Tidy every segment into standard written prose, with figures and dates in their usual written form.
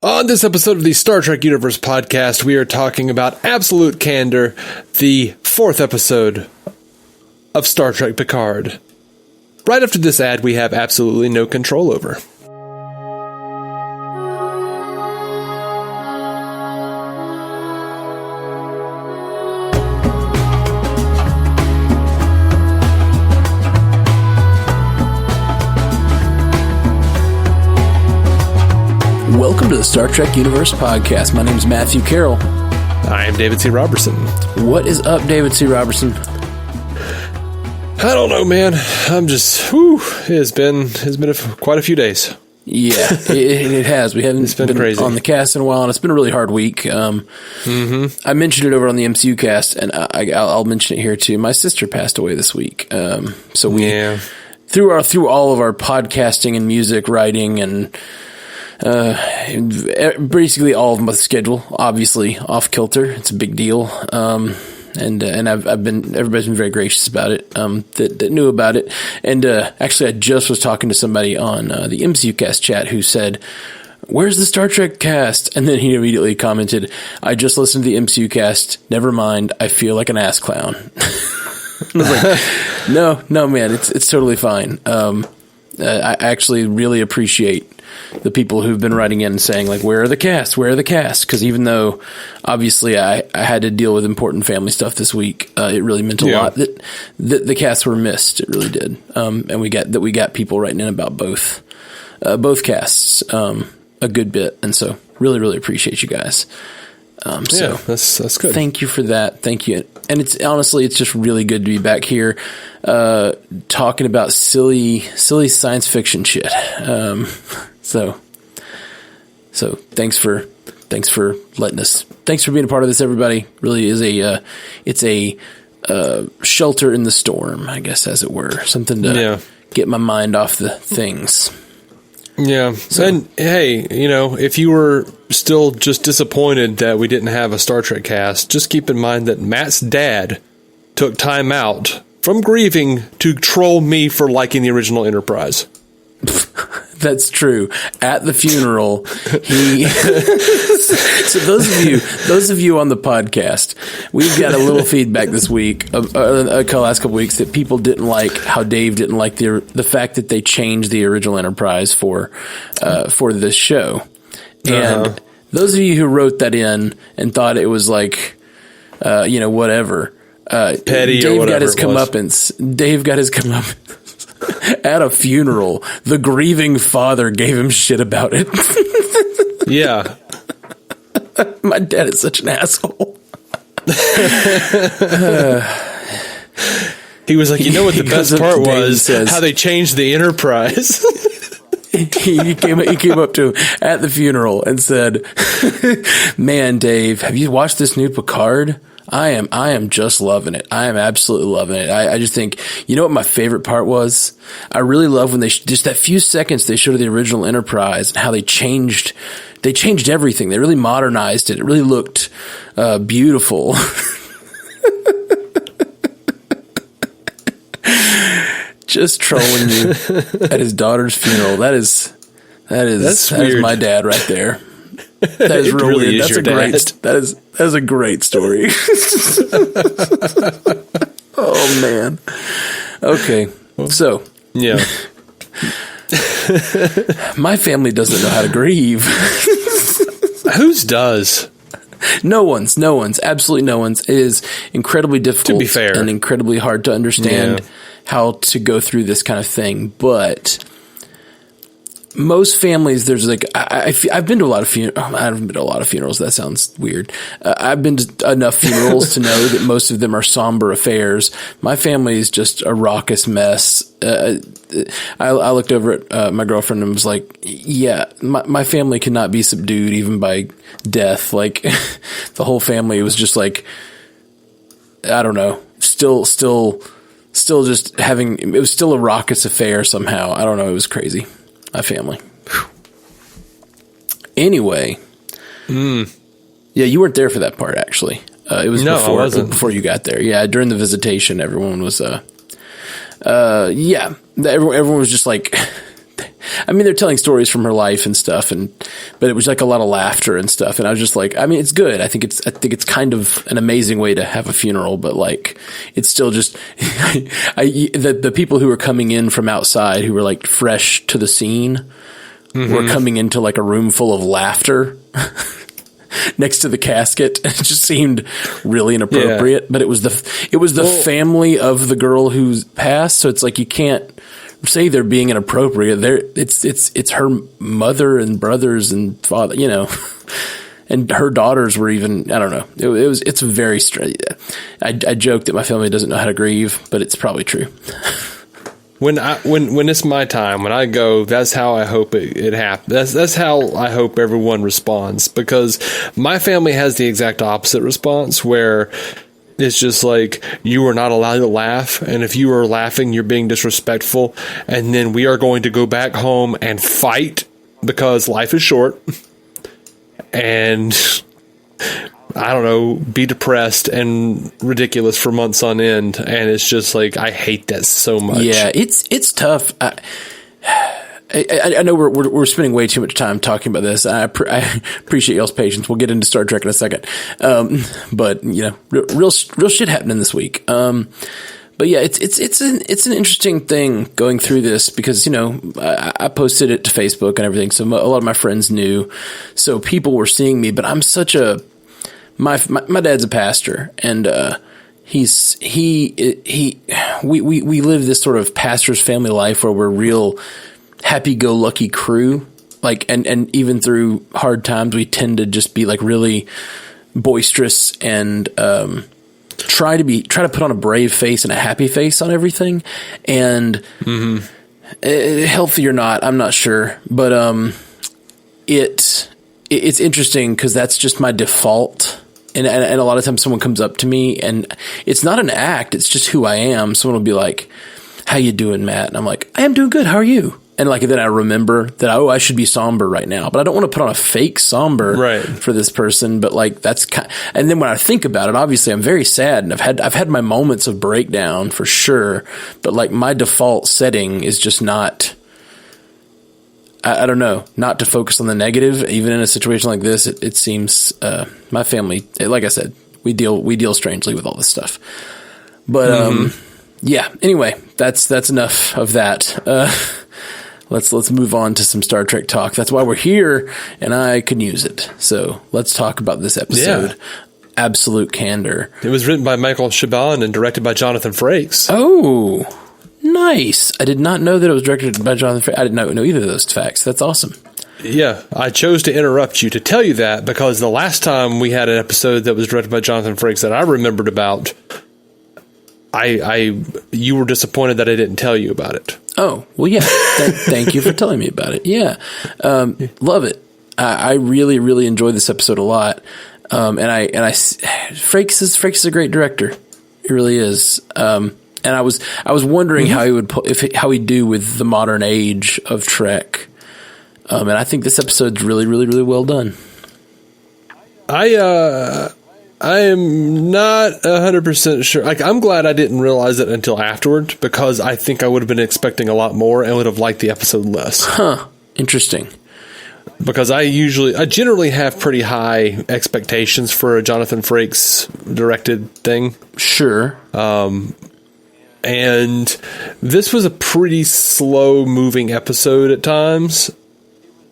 On this episode of the Star Trek Universe podcast, we are talking about Absolute Candor, the 4th episode of Star Trek Picard. Right after this ad, we have absolutely no control over. Welcome to the Star Trek Universe podcast. My name is Matthew Carroll. I am David C. Robertson. What is up, David C. Robertson? I don't know, man. I'm just, it's been quite a few days. Yeah, it has. We haven't been crazy on the cast in a while, and it's been a really hard week. I mentioned it over on the MCU cast, and I'll mention it here too. My sister passed away this week. So we, through all of our podcasting and music writing and basically all of my schedule, obviously off kilter. It's a big deal. And everybody's been very gracious about it, that knew about it. And, actually I just was talking to somebody on, the MCU cast chat who said, "Where's the Star Trek cast?" And then he immediately commented, "I just listened to the MCU cast. Never mind. I feel like an ass clown." I was like, no, man, it's totally fine. I actually really appreciate the people who've been writing in and saying, like, where are the cast? Where are the cast? Because even though, obviously, I had to deal with important family stuff this week, it really meant a lot that the casts were missed. It really did. And we got people writing in about both casts a good bit. And so really, really appreciate you guys. So that's good. Thank you for that. Thank you. And it's just really good to be back here, talking about silly science fiction shit. So thanks for letting us, thanks for being a part of this, everybody. Really is it's a shelter in the storm, I guess, as it were, something to get my mind off the things. Yeah. So, and hey, if you were still just disappointed that we didn't have a Star Trek cast, just keep in mind that Matt's dad took time out from grieving to troll me for liking the original Enterprise. That's true. At the funeral, he. So those of you on the podcast, we've got a little feedback this week, the last couple weeks, that people didn't like how Dave didn't like the fact that they changed the original Enterprise for this show, and those of you who wrote that in and thought it was like, whatever, petty, Dave or whatever got his comeuppance. Dave got his comeuppance. At a funeral, the grieving father gave him shit about it. Yeah. My dad is such an asshole. He was like, what the best part was? How they changed the Enterprise. He came up to him at the funeral and said, "Man, Dave, have you watched this new Picard? I am just loving it. I am absolutely loving it. I just think, what my favorite part was? I really love when they just that few seconds they showed the original Enterprise and how they changed everything. They really modernized it. It really looked beautiful." Just trolling you at his daughter's funeral. That is my dad right there. That is real really weird. That is a great story. Oh man. Okay. So yeah. My family doesn't know how to grieve. Whose does? No one's. Absolutely no one's. It is incredibly difficult, to be fair, and incredibly hard to understand how to go through this kind of thing. But most families, there's like, I've been to a lot of funerals. I haven't been to a lot of funerals. That sounds weird. I've been to enough funerals to know that most of them are somber affairs. My family is just a raucous mess. I looked over at my girlfriend and was like, my family cannot be subdued even by death. Like the whole family was just like, I don't know, still just having, it was still a raucous affair somehow. I don't know. It was crazy. My family. Anyway. Yeah, you weren't there for that part, actually. It was before you got there. Yeah, during the visitation, everyone was, everyone was just like, I mean, they're telling stories from her life and stuff, but it was like a lot of laughter and stuff. And I was just like, I mean, it's good. I think it's kind of an amazing way to have a funeral, but like, it's still just, the people who were coming in from outside who were like fresh to the scene were coming into like a room full of laughter next to the casket. It just seemed really inappropriate, but it was the family of the girl who's passed. So it's like, you can't say they're being inappropriate. It's her mother and brothers and father, you know, and her daughters were even, I don't know. It's very strange. I joke that my family doesn't know how to grieve, but it's probably true. When it's my time, when I go, that's how I hope it happens. That's how I hope everyone responds, because my family has the exact opposite response, where it's just like, you are not allowed to laugh, and if you are laughing, you're being disrespectful, and then we are going to go back home and fight because life is short, and I don't know, be depressed and ridiculous for months on end. And it's just like, I hate that so much. Yeah, it's tough. I know we're spending way too much time talking about this. I appreciate y'all's patience. We'll get into Star Trek in a second. But you know, real shit happening this week. But yeah, it's an interesting thing going through this, because, you know, I posted it to Facebook and everything. So a lot of my friends knew, so people were seeing me, but I'm such my dad's a pastor, and we live this sort of pastor's family life where we're real happy-go-lucky crew. Like, and even through hard times, we tend to just be like really boisterous and try to put on a brave face and a happy face on everything. And healthy or not, I'm not sure, but it's interesting because that's just my default. And a lot of times someone comes up to me, and it's not an act, it's just who I am. Someone will be like, "How you doing, Matt?" And I'm like, "I am doing good. How are you?" And like, then I remember that, I should be somber right now, but I don't want to put on a fake somber for this person. But like, and then when I think about it, obviously I'm very sad, and I've had my moments of breakdown for sure. But like, my default setting is just not, I don't know, not to focus on the negative. Even in a situation like this, it seems, my family, like I said, we deal strangely with all this stuff. But, yeah, anyway, that's enough of that. Let's move on to some Star Trek talk. That's why we're here, and I could use it. So let's talk about this episode. Yeah. Absolute Candor. It was written by Michael Chabon and directed by Jonathan Frakes. Oh, nice. I did not know that it was directed by Jonathan Frakes. I did not know either of those facts. That's awesome. Yeah, I chose to interrupt you to tell you that, because the last time we had an episode that was directed by Jonathan Frakes that I remembered about, you were disappointed that I didn't tell you about it. Oh, well, yeah. Thank you for telling me about it. Yeah. Love it. I really, really enjoyed this episode a lot. Frakes is a great director. He really is. And I was wondering how he would how he'd do with the modern age of Trek. And I think this episode's really, really, really well done. I am not 100% sure. Like, I'm glad I didn't realize it until afterward, because I think I would have been expecting a lot more and would have liked the episode less. Huh. Interesting. Because I generally have pretty high expectations for a Jonathan Frakes directed thing. Sure. And this was a pretty slow moving episode at times.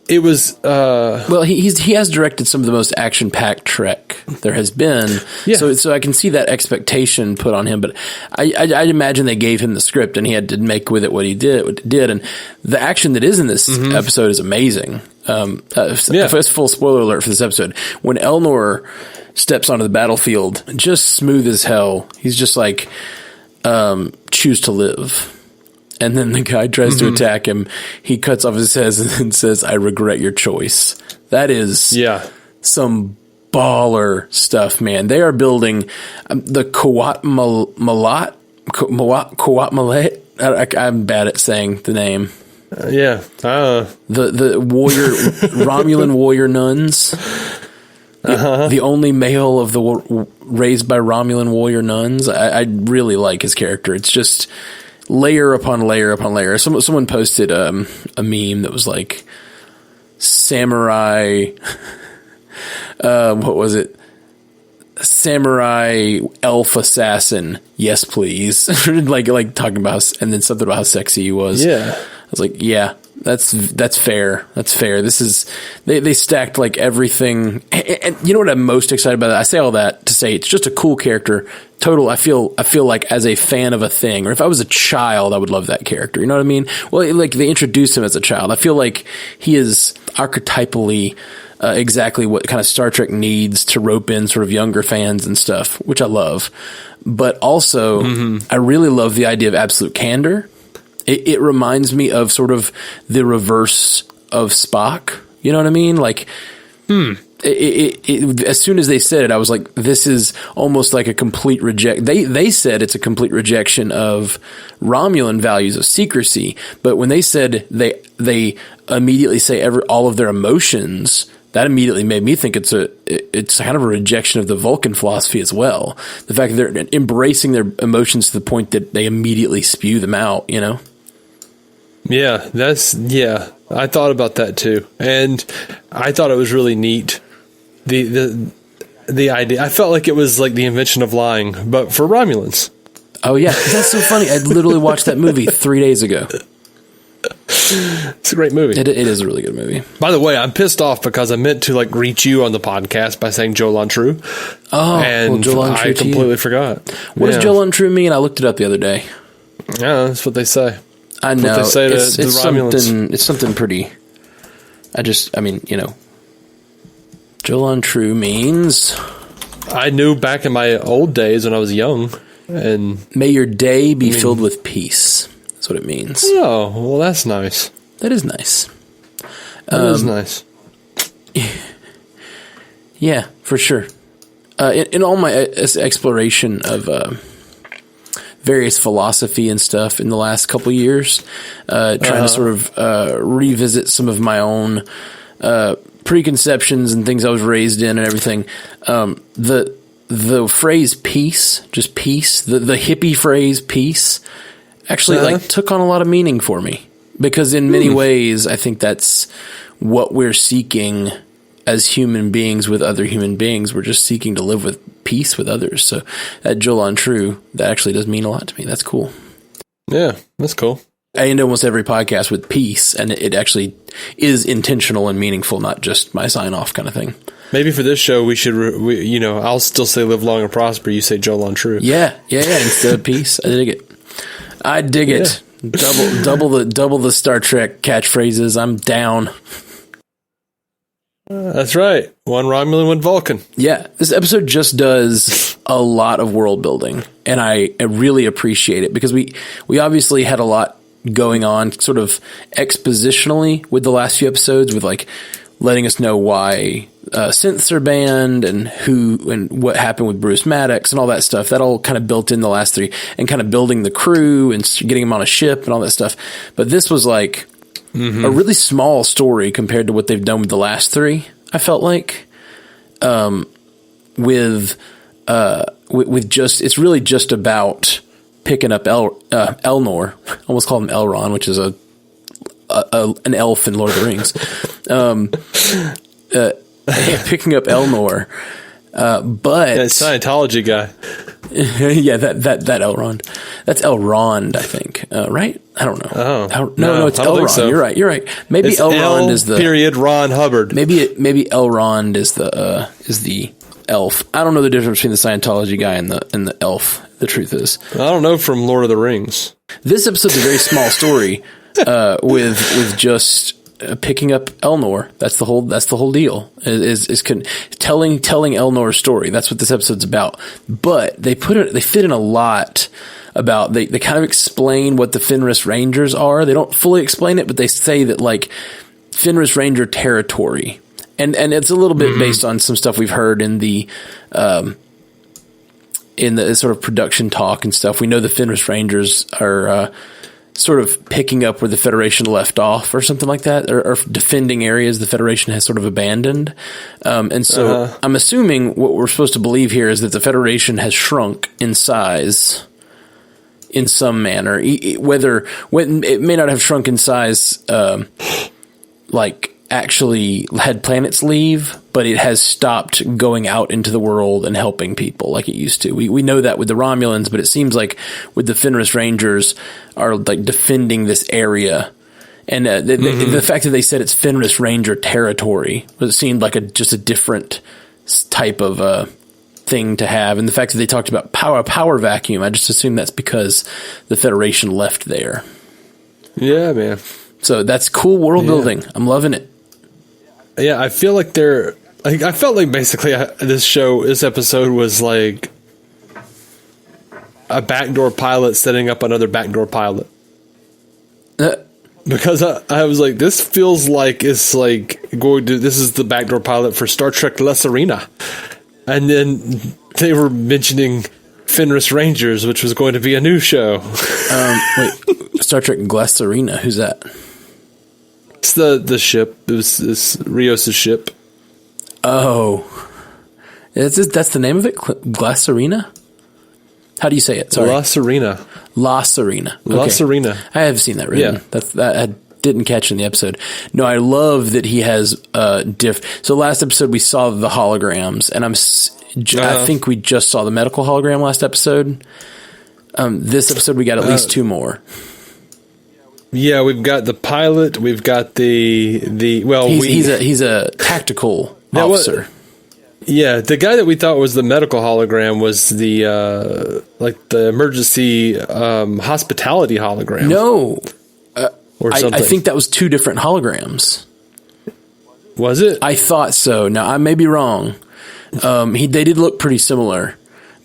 It was, well, he has directed some of the most action-packed Trek there has been. Yeah. So I can see that expectation put on him, but I'd imagine they gave him the script and he had to make with it what he did. And the action that is in this episode is amazing. First, full spoiler alert for this episode. When Elnor steps onto the battlefield, just smooth as hell. He's just like, choose to live. And then the guy tries to attack him. He cuts off his head and says, "I regret your choice." That is some baller stuff, man. They are building the Kawat Malet. I'm bad at saying the name. The warrior Romulan warrior nuns. The only male of the raised by Romulan warrior nuns. I really like his character. It's just layer upon layer upon layer. Someone posted a meme that was like samurai. What was it? Samurai elf assassin. Yes, please. like talking about, and then something about how sexy he was. Yeah. I was like, yeah, that's fair. That's fair. This is, they stacked like everything. And you know what I'm most excited about? I say all that to say it's just a cool character. I feel like as a fan of a thing, or if I was a child, I would love that character. You know what I mean? Well, like they introduced him as a child. I feel like he is archetypally exactly what kind of Star Trek needs to rope in sort of younger fans and stuff, which I love. But also, I really love the idea of absolute candor. It reminds me of sort of the reverse of Spock. You know what I mean? Like, as soon as they said it, I was like, this is almost like a complete reject. They said it's a complete rejection of Romulan values of secrecy. But when they said they immediately say all of their emotions, that immediately made me think it's kind of a rejection of the Vulcan philosophy as well. The fact that they're embracing their emotions to the point that they immediately spew them out, you know? Yeah, I thought about that too. And I thought it was really neat. The idea, I felt like it was like the invention of lying, but for Romulans. Oh yeah, that's so funny. I literally watched that movie 3 days ago. It's a great movie. It is a really good movie. By the way, I'm pissed off because I meant to like greet you on the podcast by saying Joe Lontrue. Oh, and well, I completely forgot. What does Joe Lontrue mean? I looked it up the other day. Yeah, that's what they say. I know. What they say to the Romulans. It's something pretty. You know, Joe Lontrue means. I knew back in my old days when I was young, and may your day be filled with peace. That's what it means. Oh, well, that's nice. That is nice. That is nice. Yeah, for sure. In all my exploration of various philosophy and stuff in the last couple years, trying to sort of revisit some of my own preconceptions and things I was raised in and everything. The phrase peace, just peace, the hippie phrase peace, actually like took on a lot of meaning for me, because in many ways I think that's what we're seeking as human beings with other human beings. We're just seeking to live with peace with others. So that Joe Lontrue, that actually does mean a lot to me. That's cool. Yeah, that's cool. I end almost every podcast with peace, and it actually is intentional and meaningful, not just my sign off kind of thing. Maybe for this show, we should, I'll still say live long and prosper. You say Joe Lontrue. Yeah. Instead of peace. I dig it. Double the Star Trek catchphrases. I'm down. That's right. One Romulan, one Vulcan. Yeah. This episode just does a lot of world building, and I really appreciate it, because we obviously had a lot going on sort of expositionally with the last few episodes, with like letting us know why synths are banned and who and what happened with Bruce Maddox and all that stuff. That all kind of built in the last three, and kind of building the crew and getting them on a ship and all that stuff. But this was like a really small story compared to what they've done with the last three, I felt like. With just, it's really just about picking up Elnor. I almost called him Elron, which is an elf in Lord of the Rings. Picking up Elnor. But Scientology guy. Yeah, that Elrond. That's Elrond, I think. Right? I don't know. Oh. No, it's Elrond. So. You're right. Maybe it's Elrond is the period Ron Hubbard. Maybe Elrond is the elf. I don't know the difference between the Scientology guy and the elf. The truth is, I don't know from Lord of the Rings. This episode's a very small story with just picking up Elnor. That's the whole deal. Is telling Elnor's story. That's what this episode's about. But they fit in a lot about, they kind of explain what the Fenris Rangers are. They don't fully explain it, but they say that like Fenris Ranger territory, and it's a little bit based on some stuff we've heard in the sort of production talk and stuff. We know the Fenris Rangers are sort of picking up where the Federation left off or something like that, or defending areas the Federation has sort of abandoned. And so I'm assuming what we're supposed to believe here is that the Federation has shrunk in size in some manner, whether it may not have shrunk in size, like actually had planets leave, but it has stopped going out into the world and helping people like it used to. We know that with the Romulans, but it seems like with the Fenris Rangers are like defending this area. And the fact that they said it's Fenris Ranger territory, it seemed like just a different type of thing to have. And the fact that they talked about power vacuum, I just assume that's because the Federation left there. Yeah, man. So that's cool world building. I'm loving it. Yeah, I feel like I felt like basically this episode was like a backdoor pilot setting up another backdoor pilot. Because I was like, this feels like it's like this is the backdoor pilot for Star Trek La Sirena. And then they were mentioning Fenris Rangers, which was going to be a new show. Wait, Star Trek Glass Arena, who's that? It's the ship. It's Rios' ship. Oh. That's the name of it? Glass Arena? How do you say it? Sorry. La Sirena. La Sirena. Okay. La Sirena. I have seen that written. Yeah. That I didn't catch in the episode. No, I love that he has So last episode we saw the holograms, and I think we just saw the medical hologram last episode. This episode we got at least two more. Yeah, we've got the pilot. We've got he's a tactical officer. Yeah, the guy that we thought was the medical hologram was the emergency hospitality hologram. No, or something. I think that was two different holograms. Was it? I thought so. Now I may be wrong. They did look pretty similar,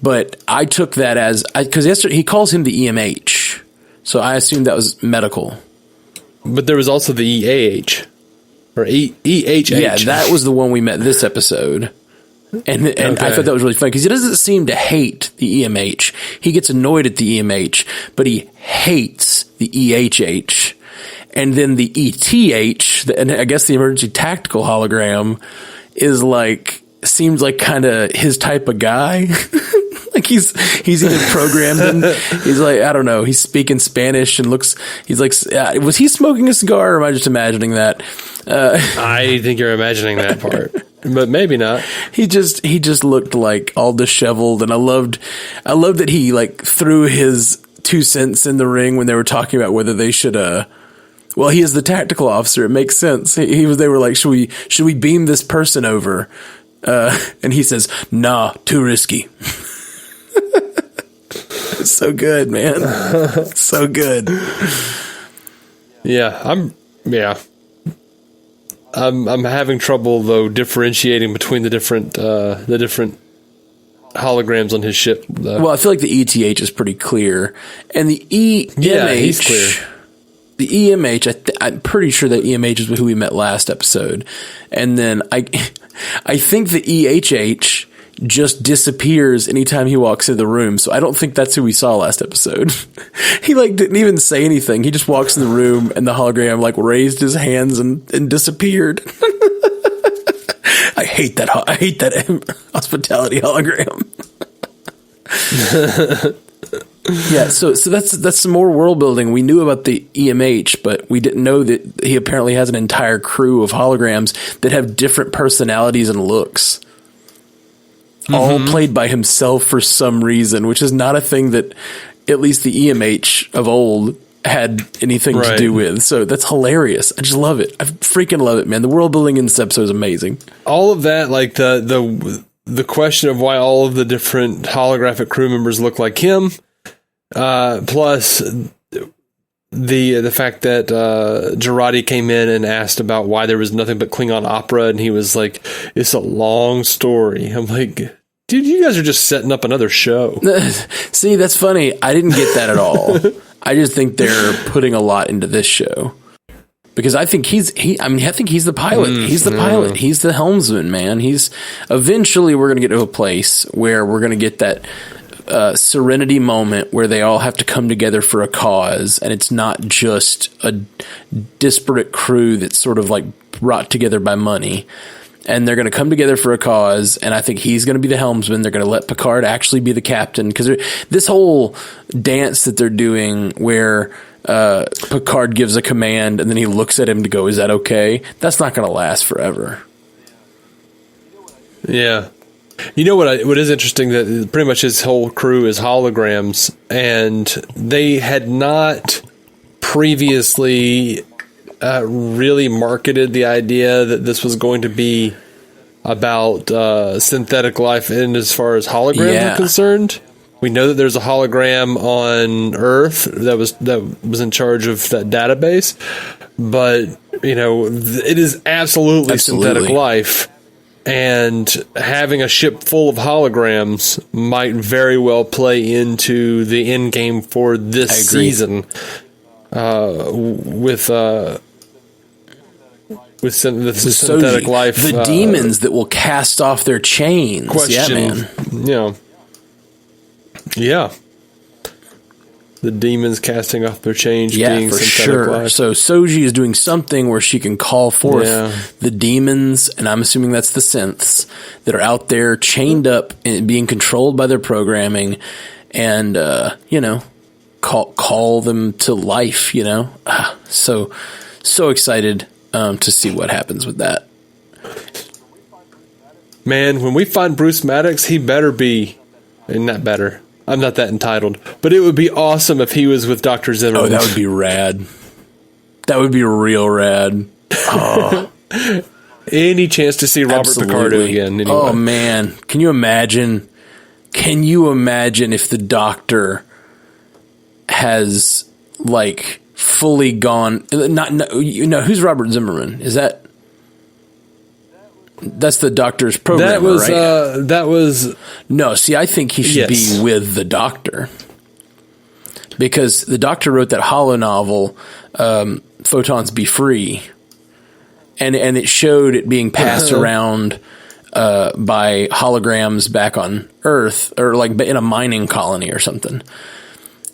but I took that as because yesterday he calls him the EMH, so I assumed that was medical. But there was also the EAH or EHH. Yeah, that was the one we met this episode. And okay. I thought that was really funny because he doesn't seem to hate the EMH. He gets annoyed at the EMH, but he hates the EHH. And then the ETH, and I guess the emergency tactical hologram, seems like kind of his type of guy. Like he's even programmed him. He's like, I don't know. He's speaking Spanish and he's like, was he smoking a cigar or am I just imagining that? I think you're imagining that part, but maybe not. He just looked like all disheveled, and I loved that he like threw his 2 cents in the ring when they were talking about whether they should, well, he is the tactical officer. It makes sense. They were like, should we beam this person over? And he says, nah, too risky. It's so good, man. So good. Yeah, I'm having trouble though differentiating between the different holograms on his ship. Well, I feel like the ETH is pretty clear, and the EMH, he's clear. The EMH, I'm pretty sure that EMH is who we met last episode, and then I think the EHH just disappears anytime he walks into the room. So I don't think that's who we saw last episode. He didn't even say anything. He just walks in the room and the hologram raised his hands and disappeared. I hate that hospitality hologram. Yeah, so that's some more world building. We knew about the EMH, but we didn't know that he apparently has an entire crew of holograms that have different personalities and looks. All played by himself for some reason, which is not a thing that at least the EMH of old had anything to do with. So that's hilarious. I just love it. I freaking love it, man. The world building in this episode is amazing. All of that, like the question of why all of the different holographic crew members look like him, plus the fact that Girardi came in and asked about why there was nothing but Klingon opera, and he was like, it's a long story. I'm like, dude, you guys are just setting up another show. See, that's funny. I didn't get that at all. I just think they're putting a lot into this show. Because I think he's the pilot. He's the pilot. He's the helmsman, man. Eventually we're going to get to a place where we're going to get that serenity moment where they all have to come together for a cause, and it's not just a disparate crew that's sort of brought together by money. and they're going to come together for a cause. And I think he's going to be the helmsman. They're going to let Picard actually be the captain, because this whole dance that they're doing where Picard gives a command and then he looks at him to go, "Is that okay?" That's not going to last forever. Yeah. You know what is interesting, that pretty much his whole crew is holograms, and they had not previously really marketed the idea that this was going to be about synthetic life in as far as holograms are concerned. We know that there's a hologram on Earth that was in charge of that database, but it is absolutely synthetic life. And having a ship full of holograms might very well play into the end game for this season. With synthetic life, the demons that will cast off their chains. Question, yeah. The demons casting off their chains, being for synthetic sure. life. So Soji is doing something where she can call forth the demons, and I'm assuming that's the synths that are out there chained up and being controlled by their programming, and call them to life. So excited to see what happens with that. Man, when we find Bruce Maddox, he better be, and not better. I'm not that entitled, but it would be awesome if he was with Dr. Zimmerman. Oh, that would be rad. That would be real rad. Oh. Any chance to see Robert Picardo again? Anyway. Oh, man. Can you imagine if the Doctor has, fully gone... who's Robert Zimmerman? That's the Doctor's programmer, right? That was... No, see, I think he should be with the Doctor. Because the Doctor wrote that holo novel, Photons Be Free. And it showed it being passed around by holograms back on Earth, or in a mining colony or something.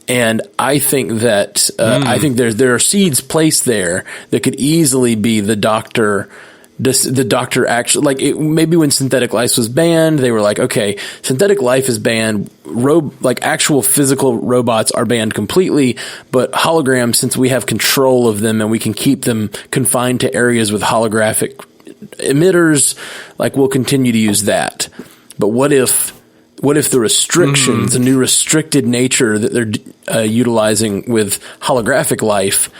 And I think that there are seeds placed there that could easily be the Doctor... The Doctor actually, maybe when synthetic life was banned, they were like, okay, synthetic life is banned. Actual physical robots are banned completely, but holograms, since we have control of them and we can keep them confined to areas with holographic emitters, we'll continue to use that. But what if the restrictions, the new restricted nature that they're utilizing with holographic life,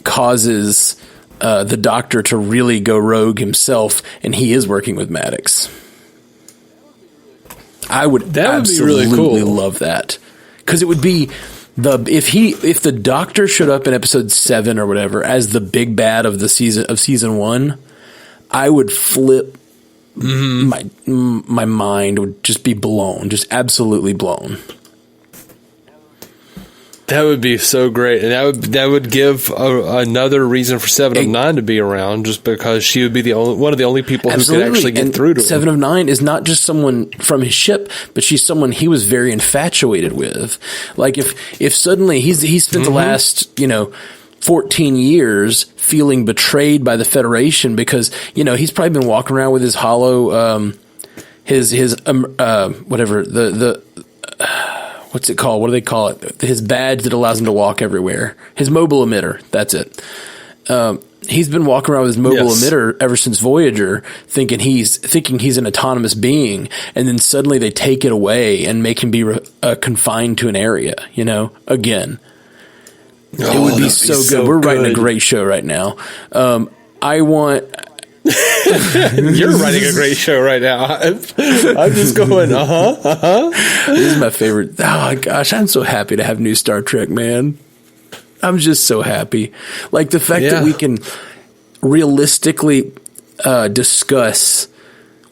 causes the Doctor to really go rogue himself, and he is working with Maddox? I would absolutely be really cool. Love that, because it would be if the Doctor showed up in episode 7 or whatever as the big bad of season 1, I would flip. My mind would just be blown, just absolutely blown. That would be so great, and that would give another reason for 7 of 9 to be around, just because she would be one of the only people who could actually get through to him. 7 of 9 is not just someone from his ship, but she's someone he was very infatuated with. If suddenly he spent the last 14 years feeling betrayed by the Federation, because he's probably been walking around with his hollow whatever the what's it called? What do they call it? His badge that allows him to walk everywhere. His mobile emitter. That's it. He's been walking around with his mobile emitter ever since Voyager, thinking he's an autonomous being, and then suddenly they take it away and make him be confined to an area. Again, it would be so good. We're writing a great show right now. I want. You're writing a great show right now. I'm just going, This is my favorite. Oh, gosh, I'm so happy to have new Star Trek, man. I'm just so happy. The fact that we can realistically discuss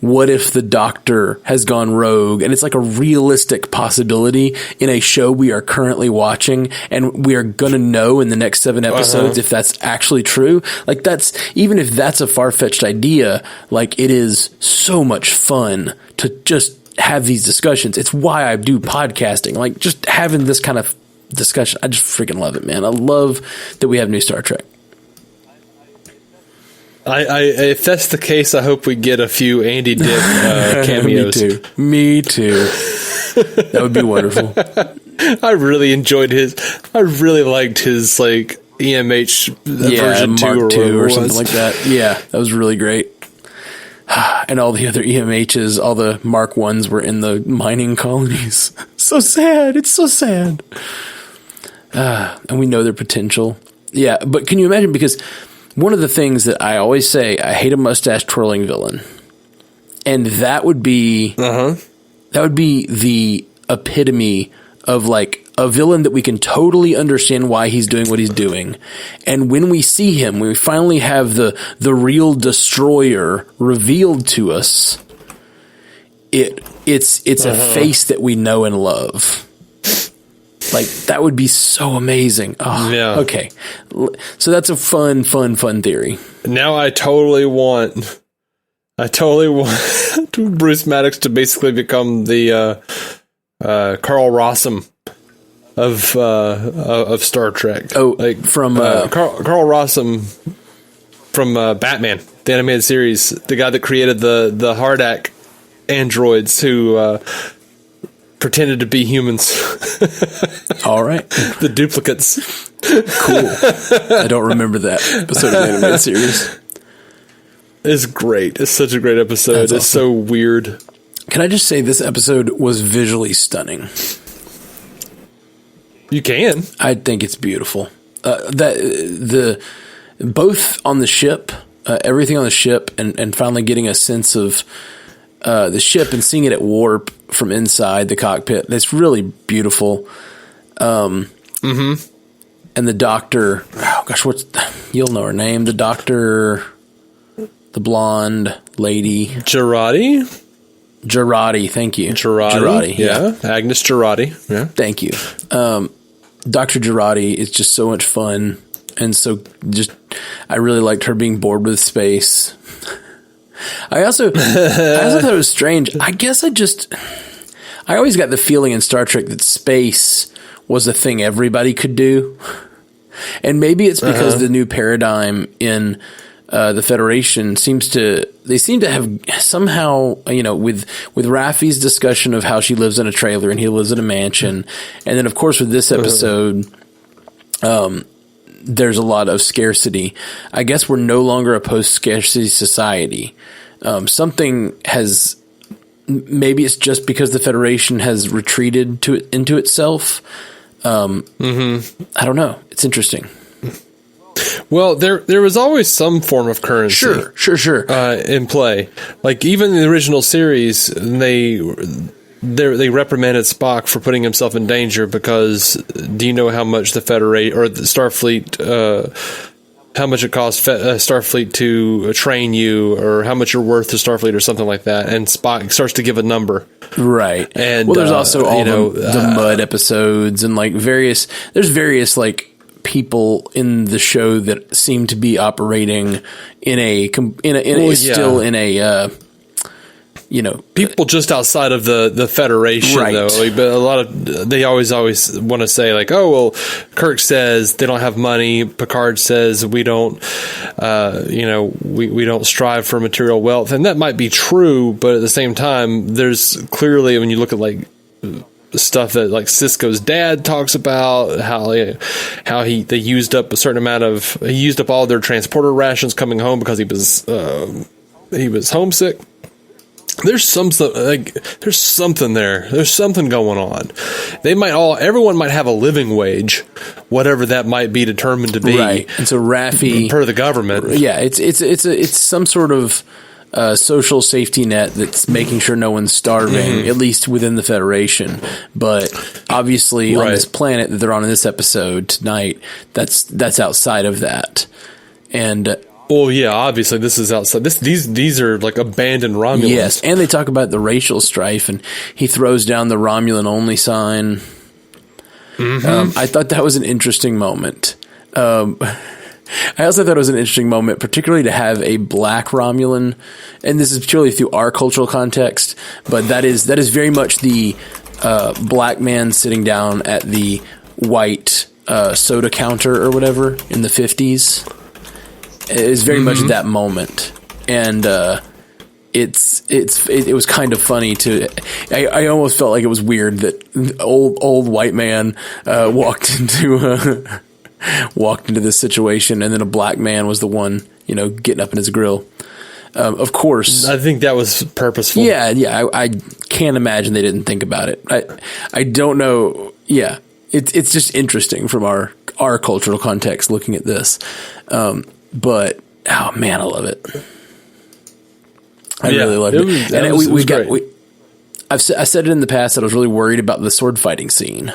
what if the Doctor has gone rogue, and it's a realistic possibility in a show we are currently watching, and we are going to know in the next 7 episodes if that's actually true. Even if that's a far-fetched idea, it is so much fun to just have these discussions. It's why I do podcasting, just having this kind of discussion. I just freaking love it, man. I love that we have new Star Trek. If that's the case, I hope we get a few Andy Dick cameos. Me too. That would be wonderful. I really enjoyed I really liked his like EMH version Mark 2 or something like that. Yeah, that was really great. And all the other EMHs, all the Mark 1s were in the mining colonies. So sad. It's so sad. And we know their potential. Yeah, but can you imagine? Because one of the things that I always say, I hate a mustache twirling villain. And that would be the epitome of like a villain that we can totally understand why he's doing what he's doing. And when we see him, when we finally have the real destroyer revealed to us, it's a face that we know and love. Like, that would be so amazing. Oh, yeah. Okay. So that's a fun theory. Now I totally want Bruce Maddox to basically become the Carl Rossum of Star Trek. Oh, like from Carl Rossum from Batman, the animated series, the guy that created the Hardak androids who pretended to be humans. All right. The duplicates. Cool. I don't remember that episode of the animated series. It's great. It's such a great episode. That's awesome. So weird. Can I just say this episode was visually stunning? You can. I think it's beautiful. Both on the ship, everything on the ship, and finally getting a sense of the ship and seeing it at warp from inside the cockpit. That's really beautiful. And the doctor, you'll know her name. The doctor, the blonde lady. Girardi, thank you. Girardi, yeah. Agnes Girardi, yeah. Thank you. Dr. Girardi is just so much fun. And so I really liked her being bored with space. I also thought it was strange. I guess I always got the feeling in Star Trek that space was a thing everybody could do. And maybe it's because the new paradigm in the Federation seem to have somehow, with Raffi's discussion of how she lives in a trailer and he lives in a mansion. And then of course with this episode, there's a lot of scarcity. I guess we're no longer a post-scarcity society. Something has, maybe it's just because the Federation has retreated into itself. I don't know. It's interesting. Well, there was always some form of currency. Sure. In play. Like even in the original series, they reprimanded Spock for putting himself in danger because do you know how much the Federation or the Starfleet, how much it costs Starfleet to train you, or how much you're worth to Starfleet, or something like that? And Spock starts to give a number, right? And there's also all the Mud episodes and like various like people in the show that seem to be operating still in a. People just outside of the Federation, right. Though. Like, but a lot of they always want to say like, oh well, Kirk says they don't have money. Picard says we don't, we don't strive for material wealth, and that might be true. But at the same time, there's clearly when you look at like stuff that like Sisko's dad talks about how they used up a certain amount of he used up all their transporter rations coming home because he was homesick. There's something there. There's something going on. Everyone might have a living wage, whatever that might be determined to be. Right. And so Raffi, per the government. Yeah. It's some sort of social safety net that's making sure no one's starving, at least within the Federation. But obviously on this planet that they're on in this episode tonight, that's outside of that. And, well, yeah, obviously this is outside. These are like abandoned Romulans. Yes, and they talk about the racial strife, and he throws down the Romulan only sign. I thought that was an interesting moment. I also thought it was an interesting moment, particularly to have a black Romulan, and this is purely through our cultural context, but that is very much the black man sitting down at the white soda counter or whatever in the 50s. is very much that moment, and it was kind of funny to. I almost felt like it was weird that old white man walked into this situation, and then a black man was the one getting up in his grill. Of course, I think that was purposeful. Yeah. I can't imagine they didn't think about it. I don't know. Yeah, it's just interesting from our cultural context looking at this. But oh man, I love it. I really loved it. I said it in the past that I was really worried about the sword fighting scene.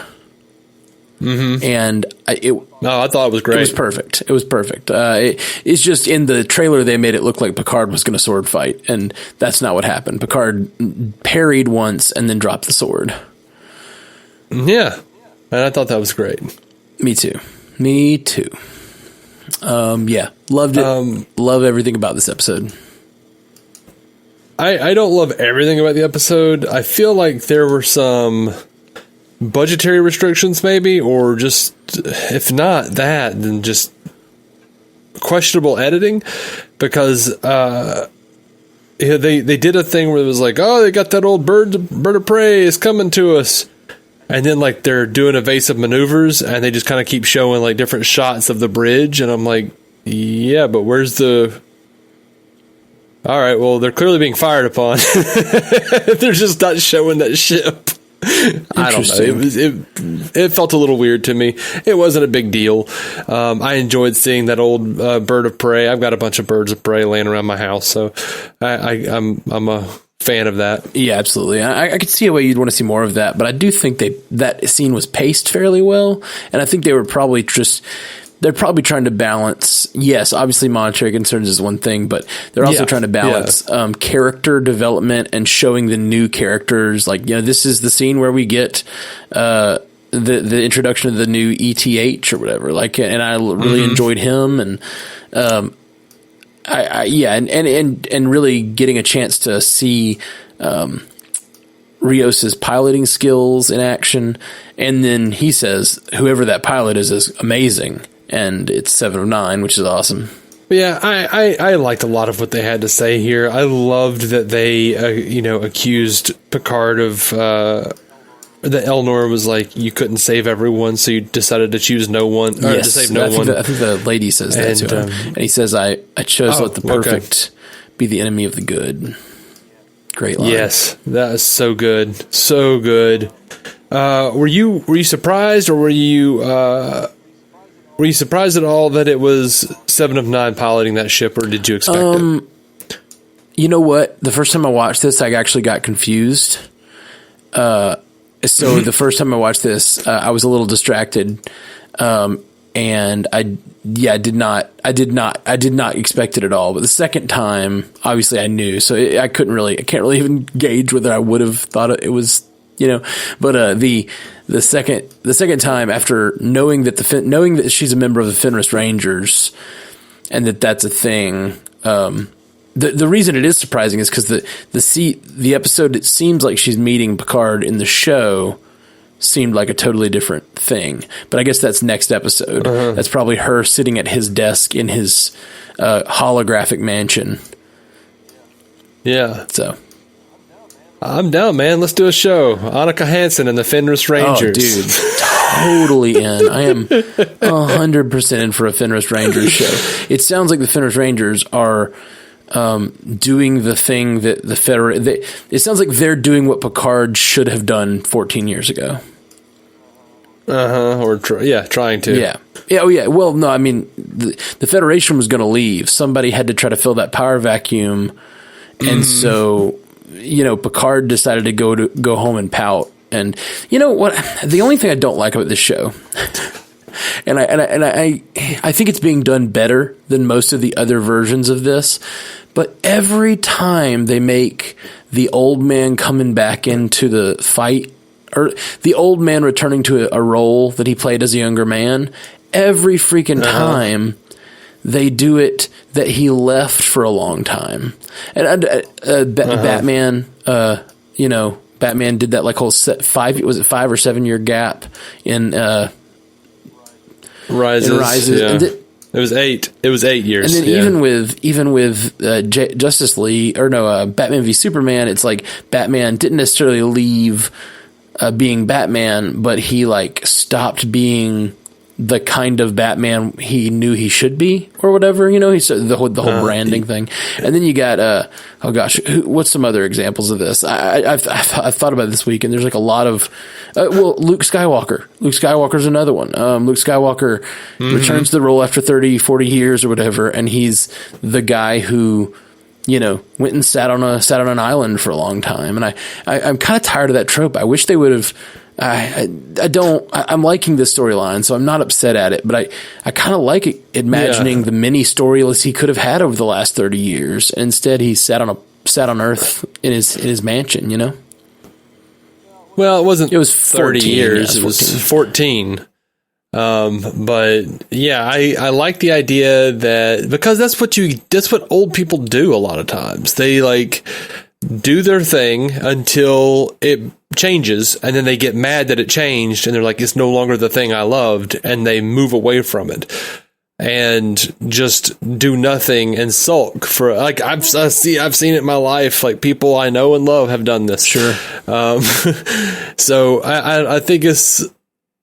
Mm-hmm. And I thought it was great. It was perfect. It's just in the trailer they made it look like Picard was going to sword fight, and that's not what happened. Picard parried once and then dropped the sword. Yeah, and I thought that was great. Me too. Yeah, loved it. Love everything about this episode. I don't love everything about the episode. I feel like there were some budgetary restrictions maybe, or just, if not that, then just questionable editing, because they did a thing where it was like, oh, they got that old bird of prey is coming to us, and then like they're doing evasive maneuvers and they just kind of keep showing like different shots of the bridge, and I'm like, yeah, but where's the... All right, well, they're clearly being fired upon. They're just not showing that ship. I don't know. It felt a little weird to me. It wasn't a big deal. I enjoyed seeing that old bird of prey. I've got a bunch of birds of prey laying around my house, so I'm a fan of that. Yeah, absolutely. I could see a way you'd want to see more of that, but I do think that scene was paced fairly well, and I think they were probably they're probably trying to balance. Yes, obviously monetary concerns is one thing, but they're also trying to balance character development and showing the new characters. Like, this is the scene where we get the introduction of the new ETH or whatever. Like, and I really enjoyed him, and and really getting a chance to see Rios's piloting skills in action. And then he says, whoever that pilot is amazing. And it's 7 of 9, which is awesome. Yeah, I liked a lot of what they had to say here. I loved that they, accused Picard of that Elnor was like, you couldn't save everyone, so you decided to choose no one, or to save no one. I think the lady says that to him. And he says, I chose to let the perfect be the enemy of the good. Great line. Yes, that is so good. So good. Were you surprised, or were you surprised at all that it was 7 of 9 piloting that ship, or did you expect it? You know what? The first time I watched this, I actually got confused. So the first time I watched this, I was a little distracted, and I did not expect it at all. But the second time, obviously, I knew, so I can't really even gauge whether I would have thought it was. But the second time, after knowing that she's a member of the Fenris Rangers and that's a thing, the reason it is surprising is because the episode, it seems like she's meeting Picard in the show, seemed like a totally different thing. But I guess that's next episode. That's probably her sitting at his desk in his holographic mansion. Yeah. So. I'm down, man. Let's do a show. Annika Hansen and the Fenris Rangers. Oh, dude. Totally in. I am 100% in for a Fenris Rangers show. It sounds like the Fenris Rangers are doing the thing that it sounds like they're doing what Picard should have done 14 years ago. Trying to. Yeah. Oh, yeah. Well, no, I mean, the Federation was going to leave. Somebody had to try to fill that power vacuum. And so... Picard decided to go home and pout. And you know what? The only thing I don't like about this show, and I think it's being done better than most of the other versions of this, but every time they make the old man coming back into the fight, or the old man returning to a role that he played as a younger man, every freaking time they do it that he left for a long time. And Batman, Batman did that like whole 5 or 7 year gap in Rises. Yeah. It was 8. It was 8 years. And then even with Justice League Batman v Superman, it's like Batman didn't necessarily leave being Batman, but he like stopped being the kind of Batman he knew he should be, or whatever. He's the whole branding thing. And then you got what's some other examples of this? I've thought about it this week, and there's like a lot of Luke Skywalker. Luke Skywalker's another one. Luke Skywalker returns to the role after 30, 40 years or whatever, and he's the guy who went and sat on an island for a long time. And I'm kind of tired of that trope. I wish they would have. I'm liking this storyline, so I'm not upset at it, but I kind of like imagining the many storylines he could have had over the last 30 years. Instead, he sat on Earth in his mansion, Well, it wasn't. It was 30 14, years. yeah, it was 14. But yeah, I like the idea that, because that's what old people do a lot of times. They like do their thing until it changes, and then they get mad that it changed, and they're like, it's no longer the thing I loved, and they move away from it and just do nothing and sulk for, like, I've seen it in my life. Like, people I know and love have done this. Sure. So I think it's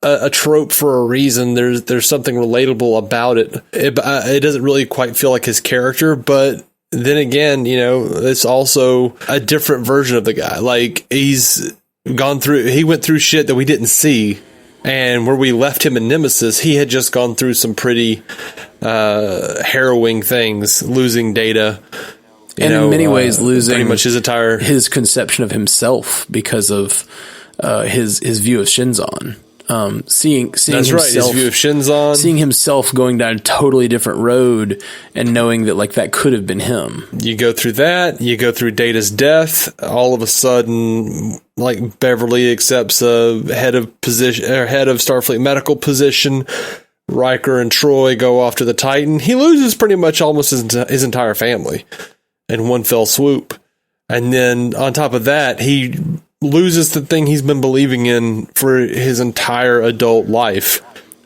a trope for a reason. There's something relatable about it. It doesn't really quite feel like his character, but then again, it's also a different version of the guy. Like, he went through shit that we didn't see, and where we left him in Nemesis, he had just gone through some pretty harrowing things, losing Data, and in many ways losing pretty much his conception of himself because of his view of Shinzon. Seeing that's himself, right, his view of Shinzon, seeing himself going down a totally different road, and knowing that like that could have been him. You go through that. You go through Data's death. All of a sudden, like, Beverly accepts a head of Starfleet medical position. Riker and Troy go off to the Titan. He loses pretty much almost his entire family in one fell swoop. And then on top of that, he loses the thing he's been believing in for his entire adult life.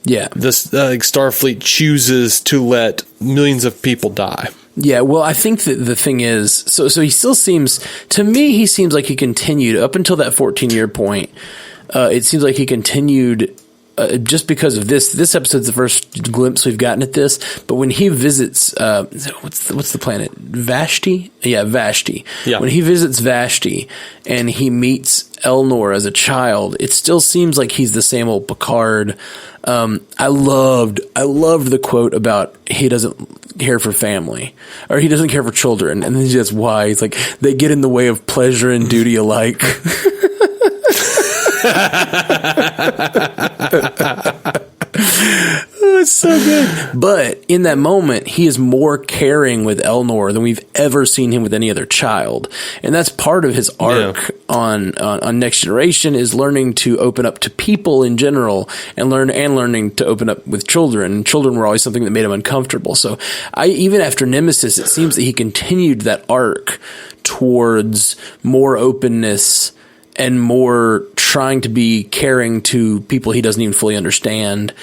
Yeah. This Starfleet chooses to let millions of people die. Yeah, well, I think that the thing is, so he still seems, to me, he seems like he continued up until that 14-year point. It seems like he continued just because of this episode's the first glimpse we've gotten at this. But when he visits, what's the planet? Vashti? Yeah, Vashti. Yeah. When he visits Vashti and he meets Elnor as a child, it still seems like he's the same old Picard. I loved the quote about he doesn't care for family, or he doesn't care for children, and then just why he's like, they get in the way of pleasure and duty alike. Oh, it's so good. But in that moment, he is more caring with Elnor than we've ever seen him with any other child, and that's part of his arc on Next Generation, is learning to open up to people in general, and learning to open up with children. And children were always something that made him uncomfortable. So, even after Nemesis, it seems that he continued that arc towards more openness and more trying to be caring to people he doesn't even fully understand,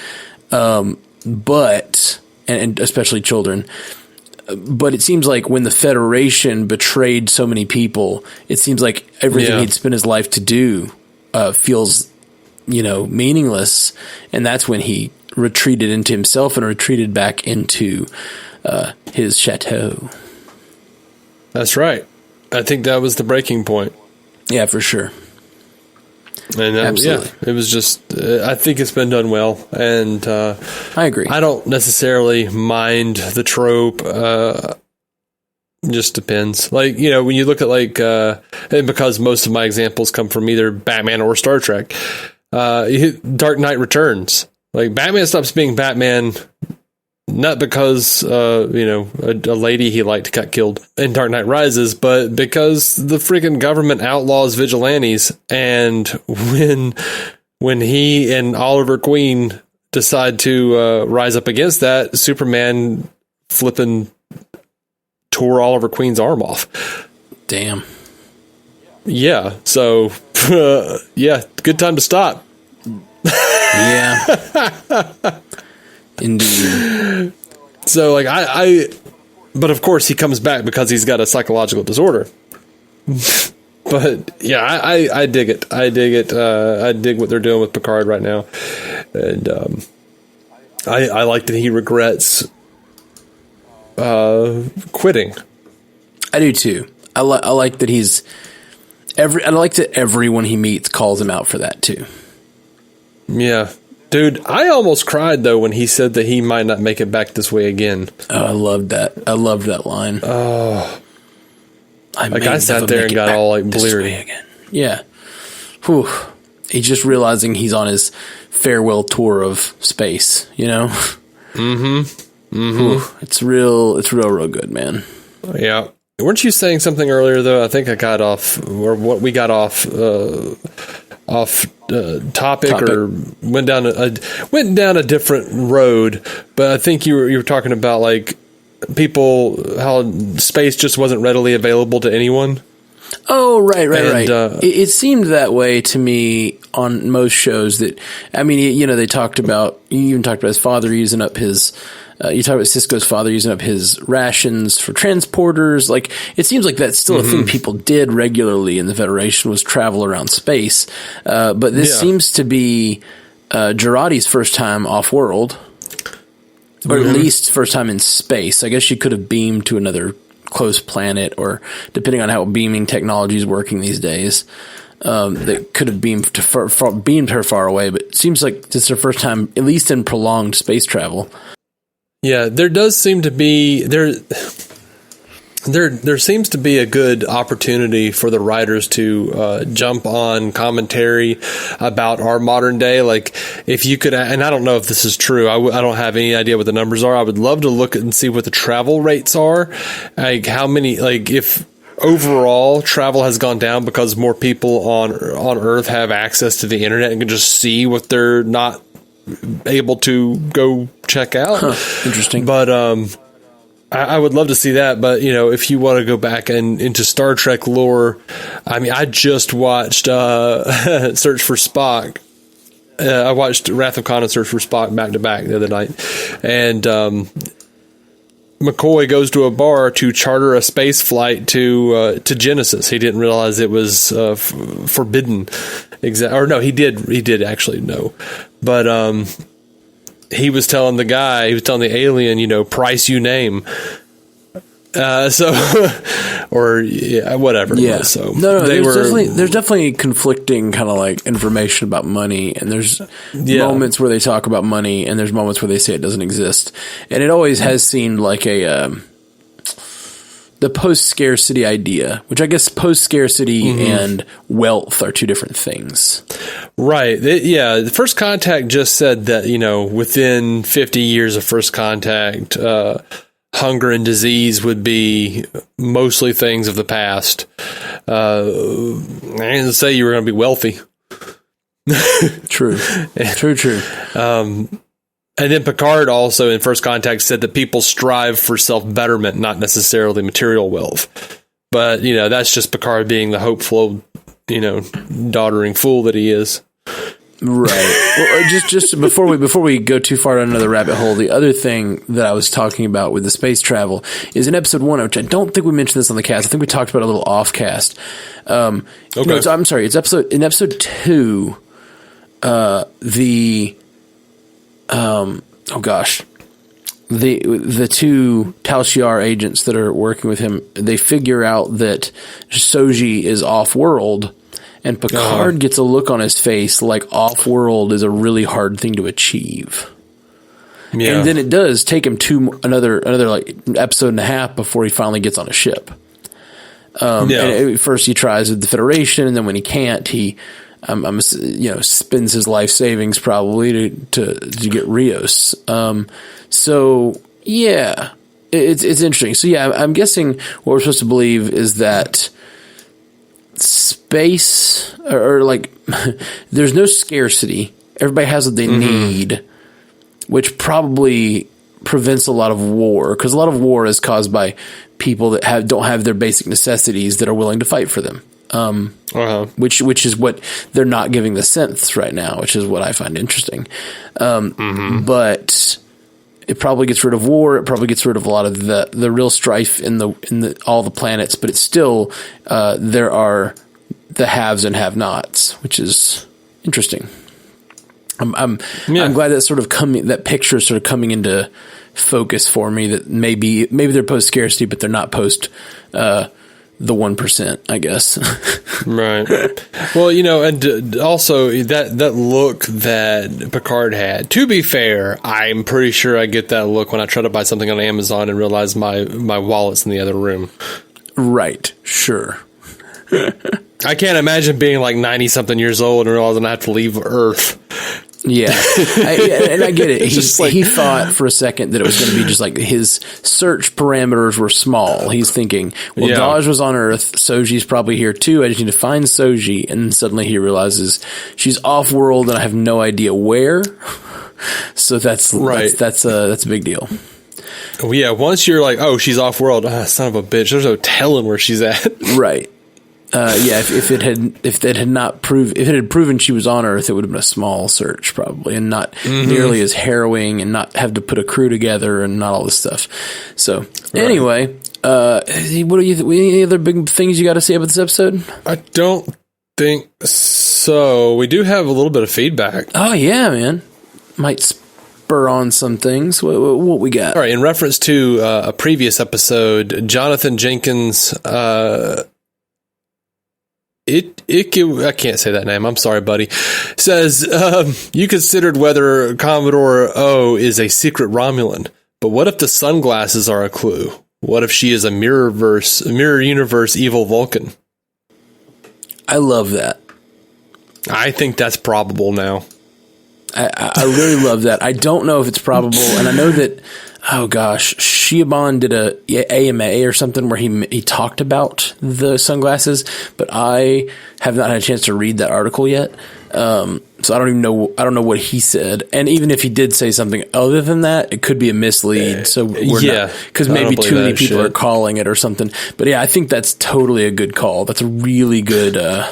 but especially children. But it seems like when the Federation betrayed so many people, it seems like everything he'd spent his life to do feels, meaningless, and that's when he retreated into himself and retreated back into his chateau. That's right. I think that was the breaking point. Yeah, for sure. And absolutely. It was just, I think it's been done well. And I agree. I don't necessarily mind the trope. Just depends. Like, when you look at and because most of my examples come from either Batman or Star Trek, Dark Knight Returns. Like, Batman stops being Batman not because, a lady he liked got killed in Dark Knight Rises, but because the freaking government outlaws vigilantes. And when he and Oliver Queen decide to rise up against that, Superman flipping tore Oliver Queen's arm off. Damn. Yeah. So, good time to stop. Yeah. Indeed. So like but of course he comes back because he's got a psychological disorder. But yeah, I dig it. I dig it. I dig what they're doing with Picard right now, and I like that he regrets quitting. I do too. I like that I like that everyone he meets calls him out for that too. Yeah. Dude, I almost cried, though, when he said that he might not make it back this way again. Oh, I loved that. I loved that line. Oh. I sat there and got all, like, bleary. Again. Yeah. Whew. He's just realizing he's on his farewell tour of space, you know? Mm-hmm. Whew. It's real good, man. Yeah. Weren't you saying something earlier, though? I think I got off, or what we got off topic or went down a different road, but I think you were talking about like how space just wasn't readily available to anyone. Oh, right. It seemed that way to me on most shows. That, I mean, you know, you even talked about his father using up his. You talk about Sisko's father using up his rations for transporters. Like, it seems like that's still a thing people did regularly in the Federation, was travel around space. But this seems to be Girardi's first time off-world, or at least first time in space. I guess she could have beamed to another close planet, or depending on how beaming technology is working these days, that could have beamed her far away. But it seems like this is her first time, at least in prolonged space travel. Yeah, there does seem to be there seems to be a good opportunity for the writers to jump on commentary about our modern day. Like, if you could, and I don't know if this is true, I don't have any idea what the numbers are. I would love to look at and see what the travel rates are, like how many, like if overall travel has gone down because more people on Earth have access to the internet and can just see what they're not able to go check out. Interesting. But I would love to see that. But, you know, if you want to go back into Star Trek lore, I mean, I just watched Search for Spock. I watched Wrath of Khan and Search for Spock back to back the other night, and McCoy goes to a bar to charter a space flight to Genesis. He didn't realize it was forbidden. Or no, he did actually know. But he was telling the alien, you know, price you name. Or yeah, whatever. Yeah. So no, there's definitely conflicting kind of like information about money, and there's moments where they talk about money, and there's moments where they say it doesn't exist, and it always has seemed like the post-scarcity idea, which I guess post-scarcity and wealth are two different things. Right. The First Contact just said that, you know, within 50 years of First Contact, hunger and disease would be mostly things of the past. I didn't say you were going to be wealthy. True. And then Picard also in First Contact said that people strive for self-betterment, not necessarily material wealth. But, you know, that's just Picard being the hopeful, you know, doddering fool that he is. Right. Well, just before we go too far down another rabbit hole, the other thing that I was talking about with the space travel is in episode 1, which I don't think we mentioned this on the cast. I think we talked about it a little off cast. Okay. No, I'm sorry. It's episode 2. The two Tal Shiar agents that are working with him, they figure out that Soji is off-world, and Picard gets a look on his face like off-world is a really hard thing to achieve. Yeah. And then it does take him to another like episode and a half before he finally gets on a ship. And at first he tries with the Federation, and then when he can't, he spends his life savings probably to get Rios. So yeah, it's interesting. So yeah, I'm guessing what we're supposed to believe is that space or like there's no scarcity. Everybody has what they need, which probably prevents a lot of war, because a lot of war is caused by people that don't have their basic necessities that are willing to fight for them. Which is what they're not giving the synths right now, which is what I find interesting. But It probably gets rid of war. It probably gets rid of a lot of the real strife in all the planets, but it's still, there are the haves and have-nots, which is interesting. I'm glad that's sort of that picture is sort of coming into focus for me, that maybe they're post scarcity, but they're not post, the 1%, I guess. Right. Well, and also that look that Picard had, to be fair, I'm pretty sure I get that look when I try to buy something on Amazon and realize my wallet's in the other room. Right. Sure. I can't imagine being like 90 something years old and realizing I have to leave Earth. Yeah. And I get it. He thought for a second that it was going to be just like his search parameters were small. He's thinking, well, Daj was on Earth. Soji's probably here too. I just need to find Soji. And then suddenly he realizes she's off world and I have no idea where. So that's right. That's a big deal. Yeah. Once you're like, oh, she's off world. Son of a bitch. There's no telling where she's at. Right. If it had proven she was on Earth, it would have been a small search probably, and not nearly as harrowing, and not have to put a crew together and not all this stuff. So anyway, what do you any other big things you got to say about this episode? I don't think so. We do have a little bit of feedback. Oh yeah, man, might spur on some things. What we got? All right, in reference to a previous episode, Jonathan Jenkins. I can't say that name. I'm sorry, buddy. Says, you considered whether Commodore O is a secret Romulan, but what if the sunglasses are a clue? What if she is a mirror universe evil Vulcan? I love that. I think that's probable now. I really love that. I don't know if it's probable, and I know that, oh gosh, Shiobon did a AMA or something where he talked about the sunglasses, but I have not had a chance to read that article yet. So I don't know what he said. And even if he did say something other than that, it could be a mislead. So because maybe too many people are calling it or something. But yeah, I think that's totally a good call. That's a really good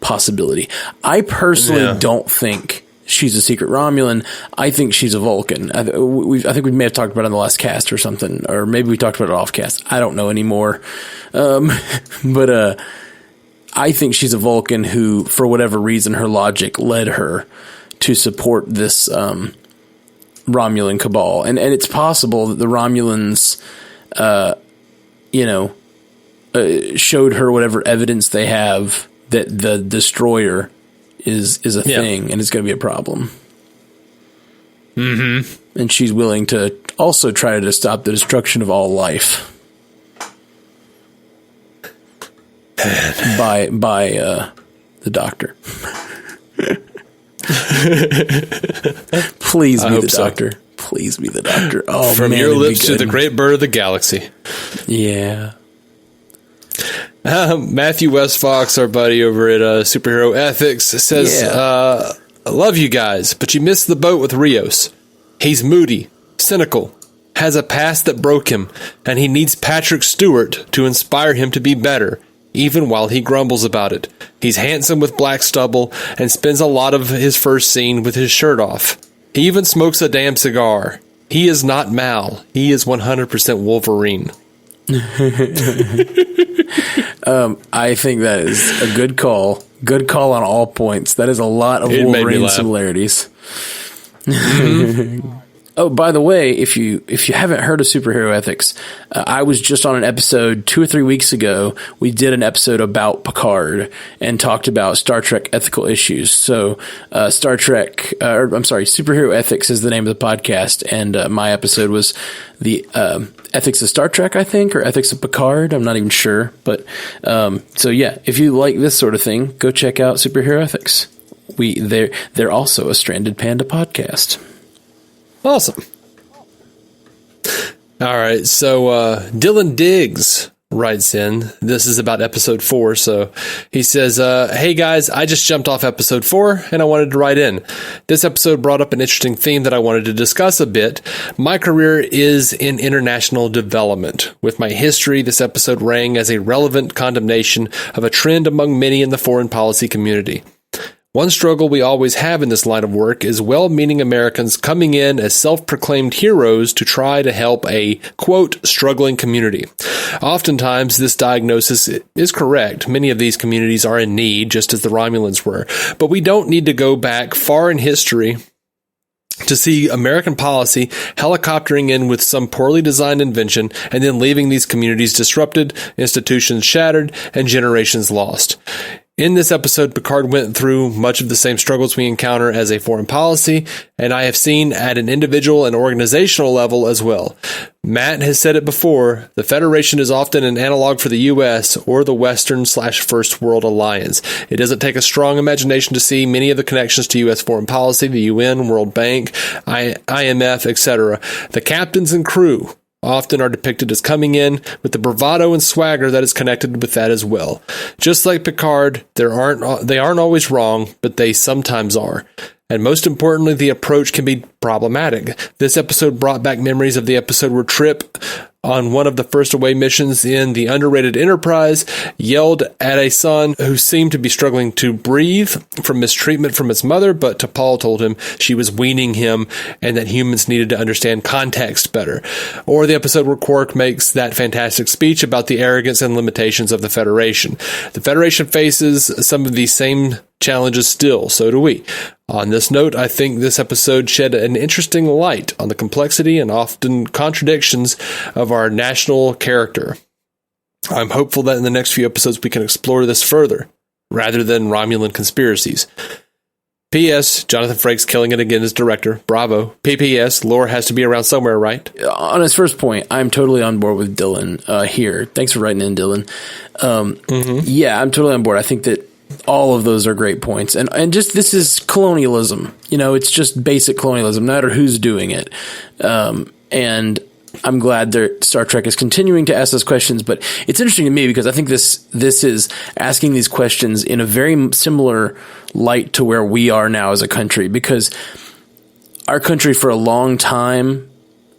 possibility. I personally don't think she's a secret Romulan. I think she's a Vulcan. I think we may have talked about it on the last cast or something, or maybe we talked about it off cast. I don't know anymore. But I think she's a Vulcan who, for whatever reason, her logic led her to support this Romulan cabal. And it's possible that the Romulans, showed her whatever evidence they have that the destroyer is a thing and it's going to be a problem. Mm-hmm. And she's willing to also try to stop the destruction of all life by the Doctor. Please be the Doctor. So. Please be the Doctor. Oh, from your lips to the great bird of the galaxy. Yeah. Matthew Westfox, our buddy over at Superhero Ethics, says, I love you guys, but you missed the boat with Rios. He's moody, cynical, has a past that broke him, and he needs Patrick Stewart to inspire him to be better, even while he grumbles about it. He's handsome with black stubble and spends a lot of his first scene with his shirt off. He even smokes a damn cigar. He is not Mal. He is 100% Wolverine. I think that is a good call. Good call on all points. That is a lot of Wolverine similarities. Oh, by the way, if you haven't heard of Superhero Ethics, I was just on an episode 2 or 3 weeks ago. We did an episode about Picard and talked about Star Trek ethical issues. So, Superhero Ethics is the name of the podcast, and my episode was the ethics of Star Trek, I think, or ethics of Picard. I'm not even sure, but so yeah, if you like this sort of thing, go check out Superhero Ethics. They're also a Stranded Panda podcast. Awesome. All right. So Dylan Diggs writes in. This is about episode 4. So he says, hey guys, I just jumped off episode 4 and I wanted to write in. This episode brought up an interesting theme that I wanted to discuss a bit. My career is in international development. With my history, this episode rang as a relevant condemnation of a trend among many in the foreign policy community. One struggle we always have in this line of work is well-meaning Americans coming in as self-proclaimed heroes to try to help a, quote, struggling community. Oftentimes, this diagnosis is correct. Many of these communities are in need, just as the Romulans were. But we don't need to go back far in history to see American policy helicoptering in with some poorly designed invention and then leaving these communities disrupted, institutions shattered, and generations lost. In this episode, Picard went through much of the same struggles we encounter as a foreign policy, and I have seen at an individual and organizational level as well. Matt has said it before, the Federation is often an analog for the U.S. or the Western/First World Alliance. It doesn't take a strong imagination to see many of the connections to U.S. foreign policy, the UN, World Bank, IMF, etc. The captains and crew often are depicted as coming in with the bravado and swagger that is connected with that as well. Just like Picard, they aren't always wrong, but they sometimes are. And most importantly, the approach can be problematic. This episode brought back memories of the episode where Trip, on one of the first away missions in the underrated Enterprise, yelled at a son who seemed to be struggling to breathe from mistreatment from his mother, but T'Pol told him she was weaning him and that humans needed to understand context better. Or the episode where Quark makes that fantastic speech about the arrogance and limitations of the Federation. The Federation faces some of these same challenges still, so do we. On this note, I think this episode shed an interesting light on the complexity and often contradictions of our national character. I'm hopeful that in the next few episodes we can explore this further, rather than Romulan conspiracies. P.S. Jonathan Frakes killing it again as director. Bravo. P.P.S. Lore has to be around somewhere, right? On his first point, I'm totally on board with Dylan here. Thanks for writing in, Dylan. Yeah, I'm totally on board. I think that all of those are great points. And just this is colonialism. You know, it's just basic colonialism, no matter who's doing it. And I'm glad that Star Trek is continuing to ask those questions. But it's interesting to me because I think this is asking these questions in a very similar light to where we are now as a country. Because our country for a long time,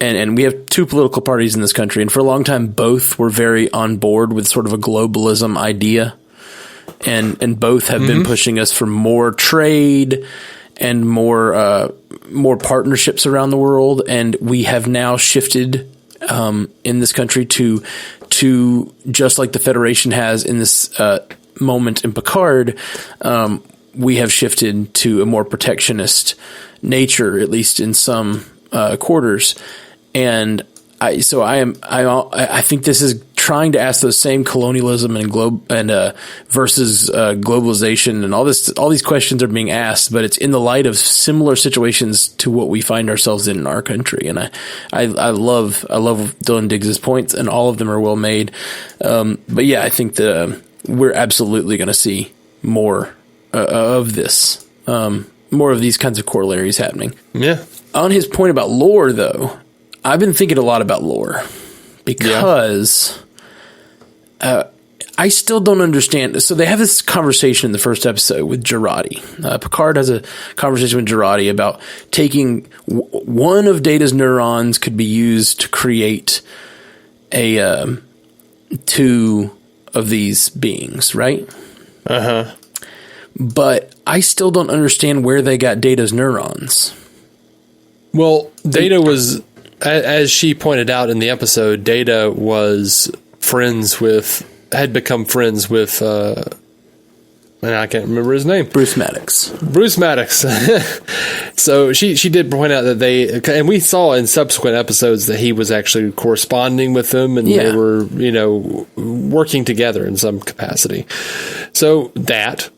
and we have two political parties in this country, and for a long time both were very on board with sort of a globalism idea. And both have been pushing us for more trade and more partnerships around the world. And we have now shifted in this country to just like the Federation has in this moment in Picard, we have shifted to a more protectionist nature, at least in some quarters. And I think this is trying to ask those same colonialism and versus globalization and all these questions are being asked, but it's in the light of similar situations to what we find ourselves in our country. And I love Dylan Diggs's points, and all of them are well made. But yeah, I think that we're absolutely going to see more of this, more of these kinds of corollaries happening. Yeah. On his point about lore, though, I've been thinking a lot about lore because I still don't understand. So they have this conversation in the first episode with Jurati. Picard has a conversation with Jurati about taking one of Data's neurons could be used to create two of these beings, right? Uh-huh. But I still don't understand where they got Data's neurons. Well, Data was, as she pointed out in the episode, Data was had become friends with, and I can't remember his name. Bruce Maddox. So she did point out that and we saw in subsequent episodes that he was actually corresponding with them, and they were, working together in some capacity. So that,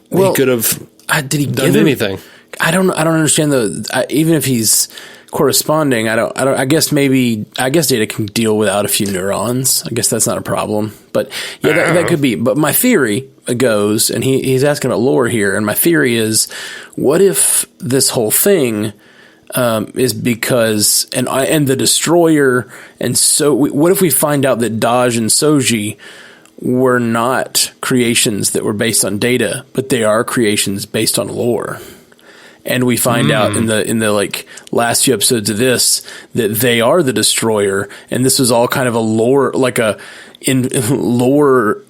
he could have done anything. I don't understand even if he's corresponding, I guess Data can deal without a few neurons. I guess that's not a problem. But yeah, that could be. But my theory goes, and he's asking about lore here, and my theory is, what if this whole thing is because and the Destroyer, and so what if we find out that Daj and Soji were not creations that were based on Data, but they are creations based on lore? and we find out in the like last few episodes of this that they are the destroyer, and this was all kind of a lore, like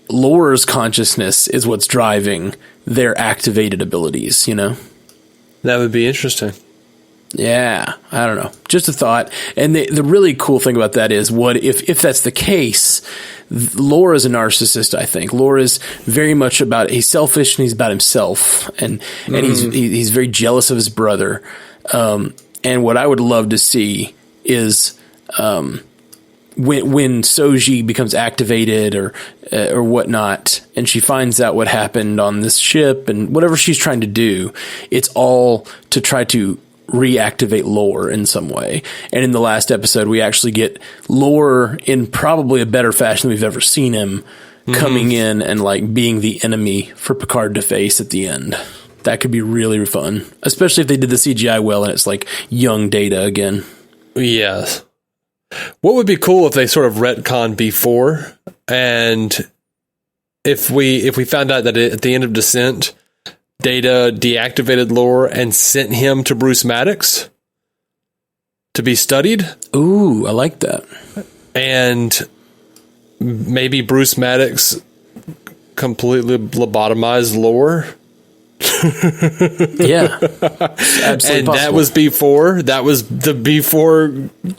Lore's consciousness is what's driving their activated abilities, you know? That would be interesting. Yeah, I don't know. Just a thought. And the really cool thing about that is, what if that's the case, Lore is a narcissist, I think. Lore is very much he's selfish and he's about himself, and he's very jealous of his brother. And what I would love to see is when Soji becomes activated or whatnot, and she finds out what happened on this ship and whatever she's trying to do, it's all to try to reactivate Lore in some way. And in the last episode, we actually get Lore in probably a better fashion than we've ever seen him, coming in and like being the enemy for Picard to face at the end. That could be really fun, especially if they did the CGI well and it's like young Data again. Yes. What would be cool if they sort of retconned before, and if we found out that at the end of Descent, Data deactivated Lore and sent him to Bruce Maddox to be studied. Ooh, I like that. And maybe Bruce Maddox completely lobotomized Lore. Yeah, absolutely. And that was before. That was the before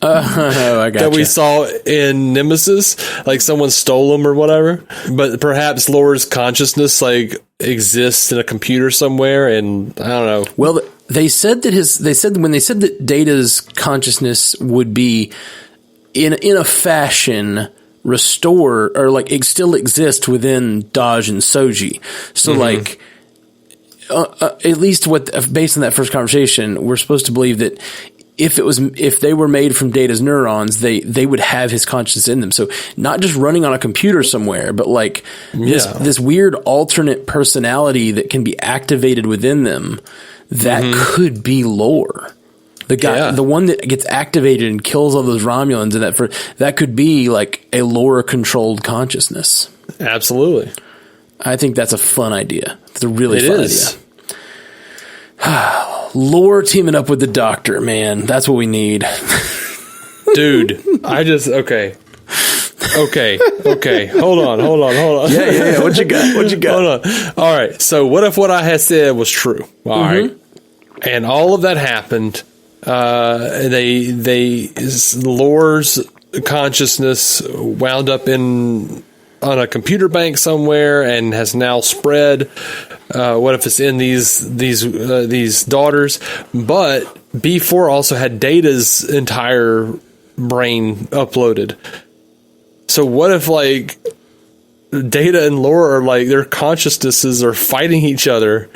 I gotcha. that we saw in Nemesis. Like someone stole him or whatever. But perhaps Lore's consciousness like exists in a computer somewhere, and I don't know. Well, they said that Data's consciousness would be in a fashion restore, or like it still exists within Daj and Soji. So like. At least based on that first conversation, we're supposed to believe that if they were made from Data's neurons, they would have his consciousness in them. So not just running on a computer somewhere, but like this weird alternate personality that can be activated within them. That could be Lore. The guy, the one that gets activated and kills all those Romulans, and that could be like a Lore controlled consciousness. Absolutely. I think that's a fun idea. It's a really fun idea. Lore teaming up with the Doctor, man. That's what we need. Dude, okay. Hold on. Yeah. What you got? Hold on. All right. So what if what I had said was true? All right. And all of that happened. Lore's consciousness wound up on a computer bank somewhere and has now spread. What if it's in these daughters? But B4 also had Data's entire brain uploaded. So what if like Data and Lore are like their consciousnesses are fighting each other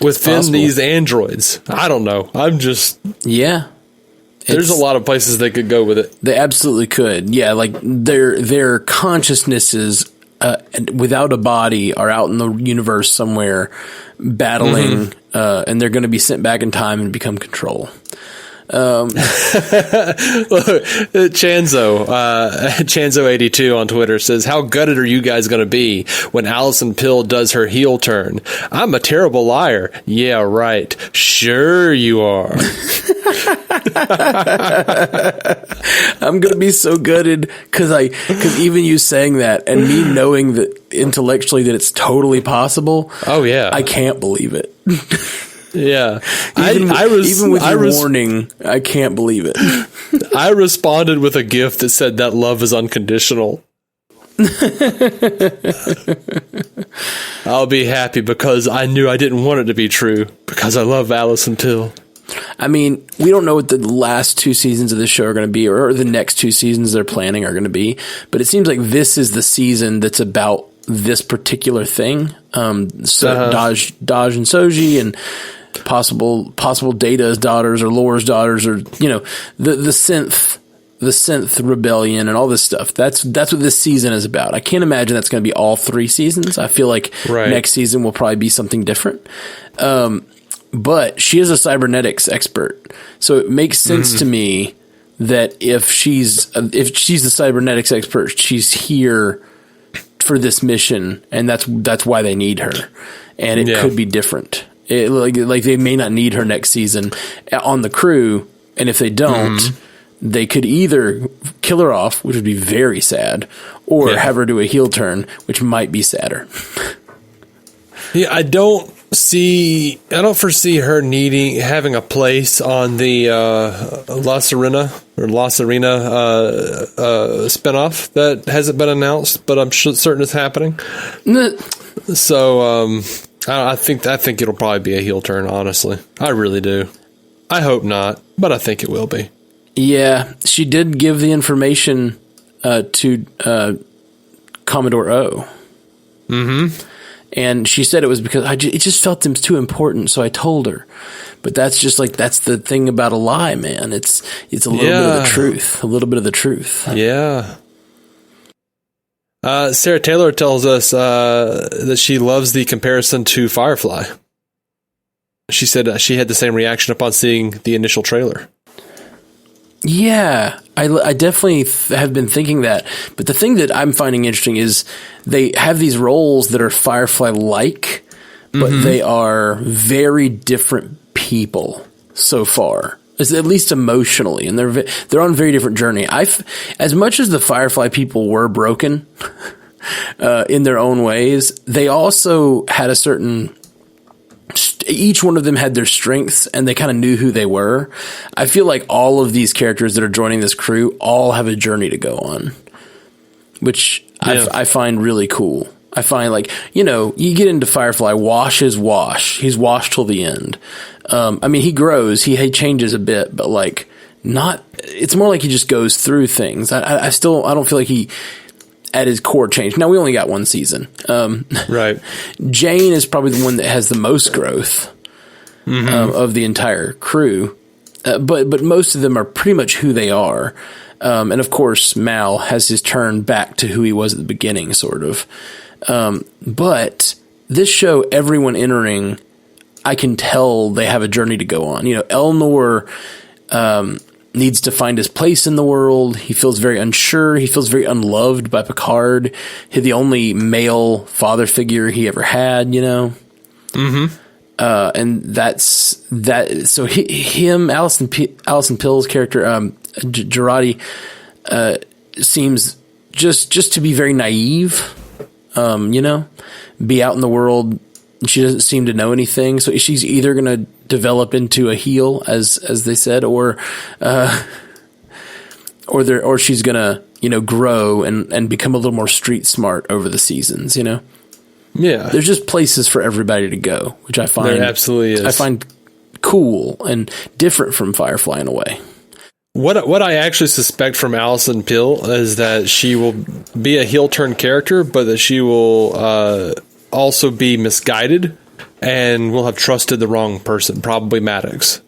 within these androids? I don't know. There's a lot of places they could go with it. They absolutely could. Yeah, like their consciousnesses without a body are out in the universe somewhere battling, and they're going to be sent back in time and become control. Chanzo82 on Twitter says, how gutted are you guys going to be when Allison Pill does her heel turn? I'm a terrible liar. Yeah, right. Sure you are. I'm going to be so gutted because even you saying that and me knowing that intellectually that it's totally possible. Oh yeah. I can't believe it. Yeah. Even with your warning, I can't believe it. I responded with a GIF that said that love is unconditional. I'll be happy because I knew I didn't want it to be true because I love Allison Pill. I mean, we don't know what the last 2 seasons of this show are going to be, or the next 2 seasons they're planning are going to be, but it seems like this is the season that's about this particular thing. Daj and Soji and possible Data's daughters or Lore's daughters, or the synth rebellion and all this stuff. That's what this season is about. I can't imagine that's going to be all 3 seasons. I feel like next season will probably be something different. But she is a cybernetics expert, so it makes sense to me that if she's the cybernetics expert, she's here for this mission, and that's why they need her. And it could be different. Like they may not need her next season on the crew, and if they don't, they could either kill her off, which would be very sad, or have her do a heel turn, which might be sadder. Yeah, I don't foresee her having a place on the La Serena spinoff that hasn't been announced, but I'm certain it's happening. So I think it'll probably be a heel turn. Honestly, I really do. I hope not, but I think it will be. Yeah, she did give the information to Commodore O. Mm-hmm. And she said it was because it just felt too important, so I told her. But that's just that's the thing about a lie, man. It's a little bit of the truth. A little bit of the truth. Yeah. Sarah Taylor tells us that she loves the comparison to Firefly. She said she had the same reaction upon seeing the initial trailer. Yeah, I definitely have been thinking that. But the thing that I'm finding interesting is they have these roles that are Firefly-like, but they are very different people so far, at least emotionally, and they're on a very different journey. As much as the Firefly people were broken in their own ways, they also had a certain. Each one of them had their strengths, and they kind of knew who they were. I feel like all of these characters that are joining this crew all have a journey to go on, which I find really cool. I find you get into Firefly, Wash is Wash. He's Wash till the end. I mean, he grows, he changes a bit, but it's more like he just goes through things. I don't feel like he, at his core, changed. Now, we only got one season. Right. Jane is probably the one that has the most growth of the entire crew. But most of them are pretty much who they are. And of course, Mal has his turn back to who he was at the beginning, sort of. But this show, everyone entering, I can tell they have a journey to go on. Elnor needs to find his place in the world. He feels very unsure. He feels very unloved by Picard, the only male father figure he ever had, Mm-hmm. And that's that. So Alison Pill's character, Girardi, seems just to be very naive, be out in the world. She doesn't seem to know anything. So she's either going to develop into a heel, as they said, or she's going to, grow and become a little more street smart over the seasons, Yeah. There's just places for everybody to go, which I find there absolutely is. I find cool and different from Firefly in a way. What I actually suspect from Alison Pill is that she will be a heel turn character, but that she will also be misguided and will have trusted the wrong person, probably Maddox.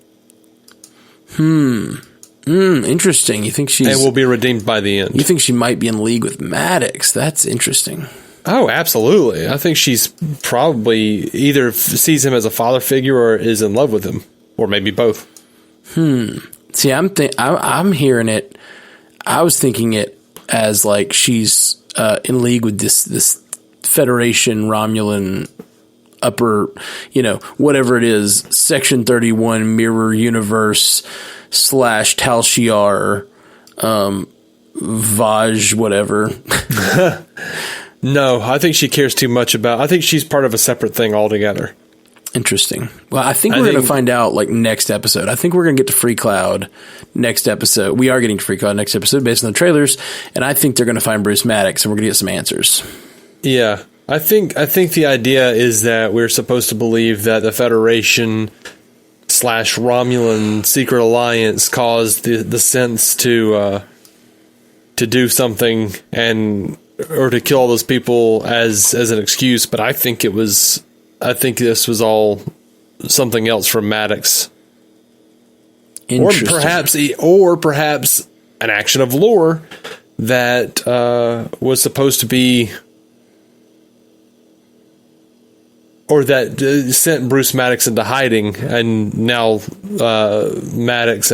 Interesting. You think she's... And will be redeemed by the end. You think she might be in league with Maddox? That's interesting. Oh, absolutely. I think she's probably either sees him as a father figure or is in love with him, or maybe both. See, I'm hearing it. I was thinking it as she's in league with this Federation Romulan upper, whatever it is, Section 31 mirror universe / Tal Shiar, Vaj, whatever. No, I think she cares too much I think she's part of a separate thing altogether. Interesting. Well, I think we're going to find out next episode. I think we're going to get to Free Cloud next episode. We are getting to Free Cloud next episode based on the trailers, and I think they're going to find Bruce Maddox, and we're going to get some answers. Yeah. I think the idea is that we're supposed to believe that the Federation / Romulan Secret Alliance caused the Synths to do something or to kill all those people as an excuse, but I think this was all something else from Maddox. Or perhaps an action of lore that was supposed to be, or that sent Bruce Maddox into hiding, and now Maddox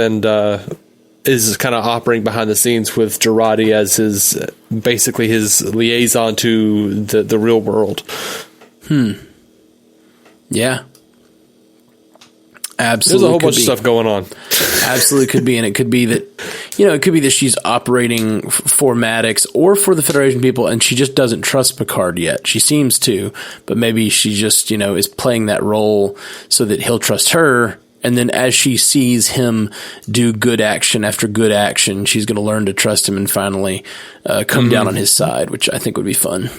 is kind of operating behind the scenes with Girardi as his liaison to the real world. Yeah. Absolutely. There's a whole bunch of stuff going on. Absolutely could be. And it could be that, it could be that she's operating for Maddox or for the Federation people, and she just doesn't trust Picard yet. She seems to, but maybe she just, is playing that role so that he'll trust her. And then as she sees him do good action after good action, she's going to learn to trust him and finally come down on his side, which I think would be fun.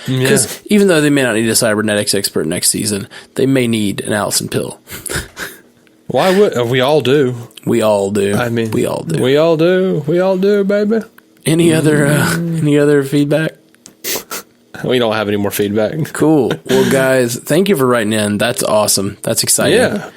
Because even though they may not need a cybernetics expert next season, they may need an Allison Pill. Why would we all do? We all do. I mean, we all do. We all do. We all do, baby. Any other feedback? We don't have any more feedback. Cool. Well, guys, thank you for writing in. That's awesome. That's exciting. Yeah.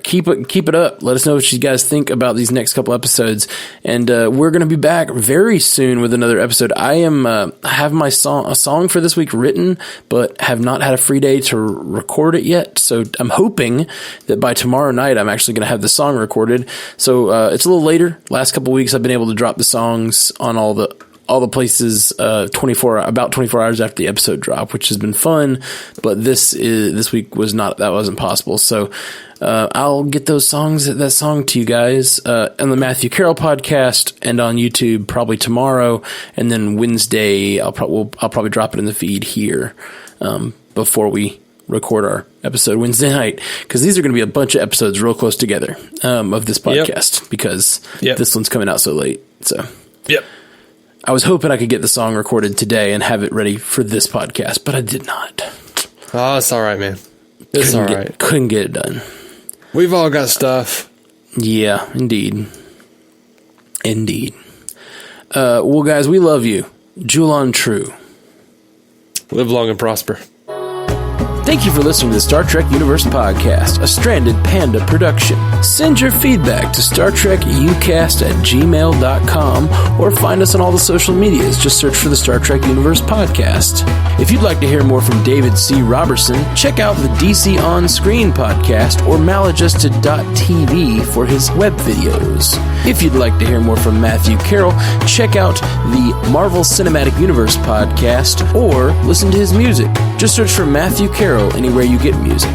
Keep it up. Let us know what you guys think about these next couple episodes, and we're going to be back very soon with another episode. I have my a song for this week written, but have not had a free day to record it yet. So I'm hoping that by tomorrow night I'm actually going to have the song recorded. So it's a little later. Last couple weeks I've been able to drop the songs on all the places about 24 hours after the episode drop, which has been fun. But this week wasn't possible. So I'll get that song to you guys on the Matthew Carroll podcast and on YouTube probably tomorrow, and then Wednesday I'll probably drop it in the feed here before we record our episode Wednesday night, because these are going to be a bunch of episodes real close together of this podcast because this one's coming out so late. So I was hoping I could get the song recorded today and have it ready for this podcast, but I did not. Oh, it's all right, man. It's all right. Couldn't get it done. We've all got stuff. Yeah, indeed. Well, guys, we love you. Julon True. Live long and prosper. Thank you for listening to the Star Trek Universe Podcast, a Stranded Panda production. Send your feedback to StarTrekUcast@gmail.com or find us on all the social medias. Just search for the Star Trek Universe Podcast. If you'd like to hear more from David C. Robertson, check out the DC On Screen podcast or maladjusted.tv for his web videos. If you'd like to hear more from Matthew Carroll, check out the Marvel Cinematic Universe podcast or listen to his music. Just search for Matthew Carroll anywhere you get music.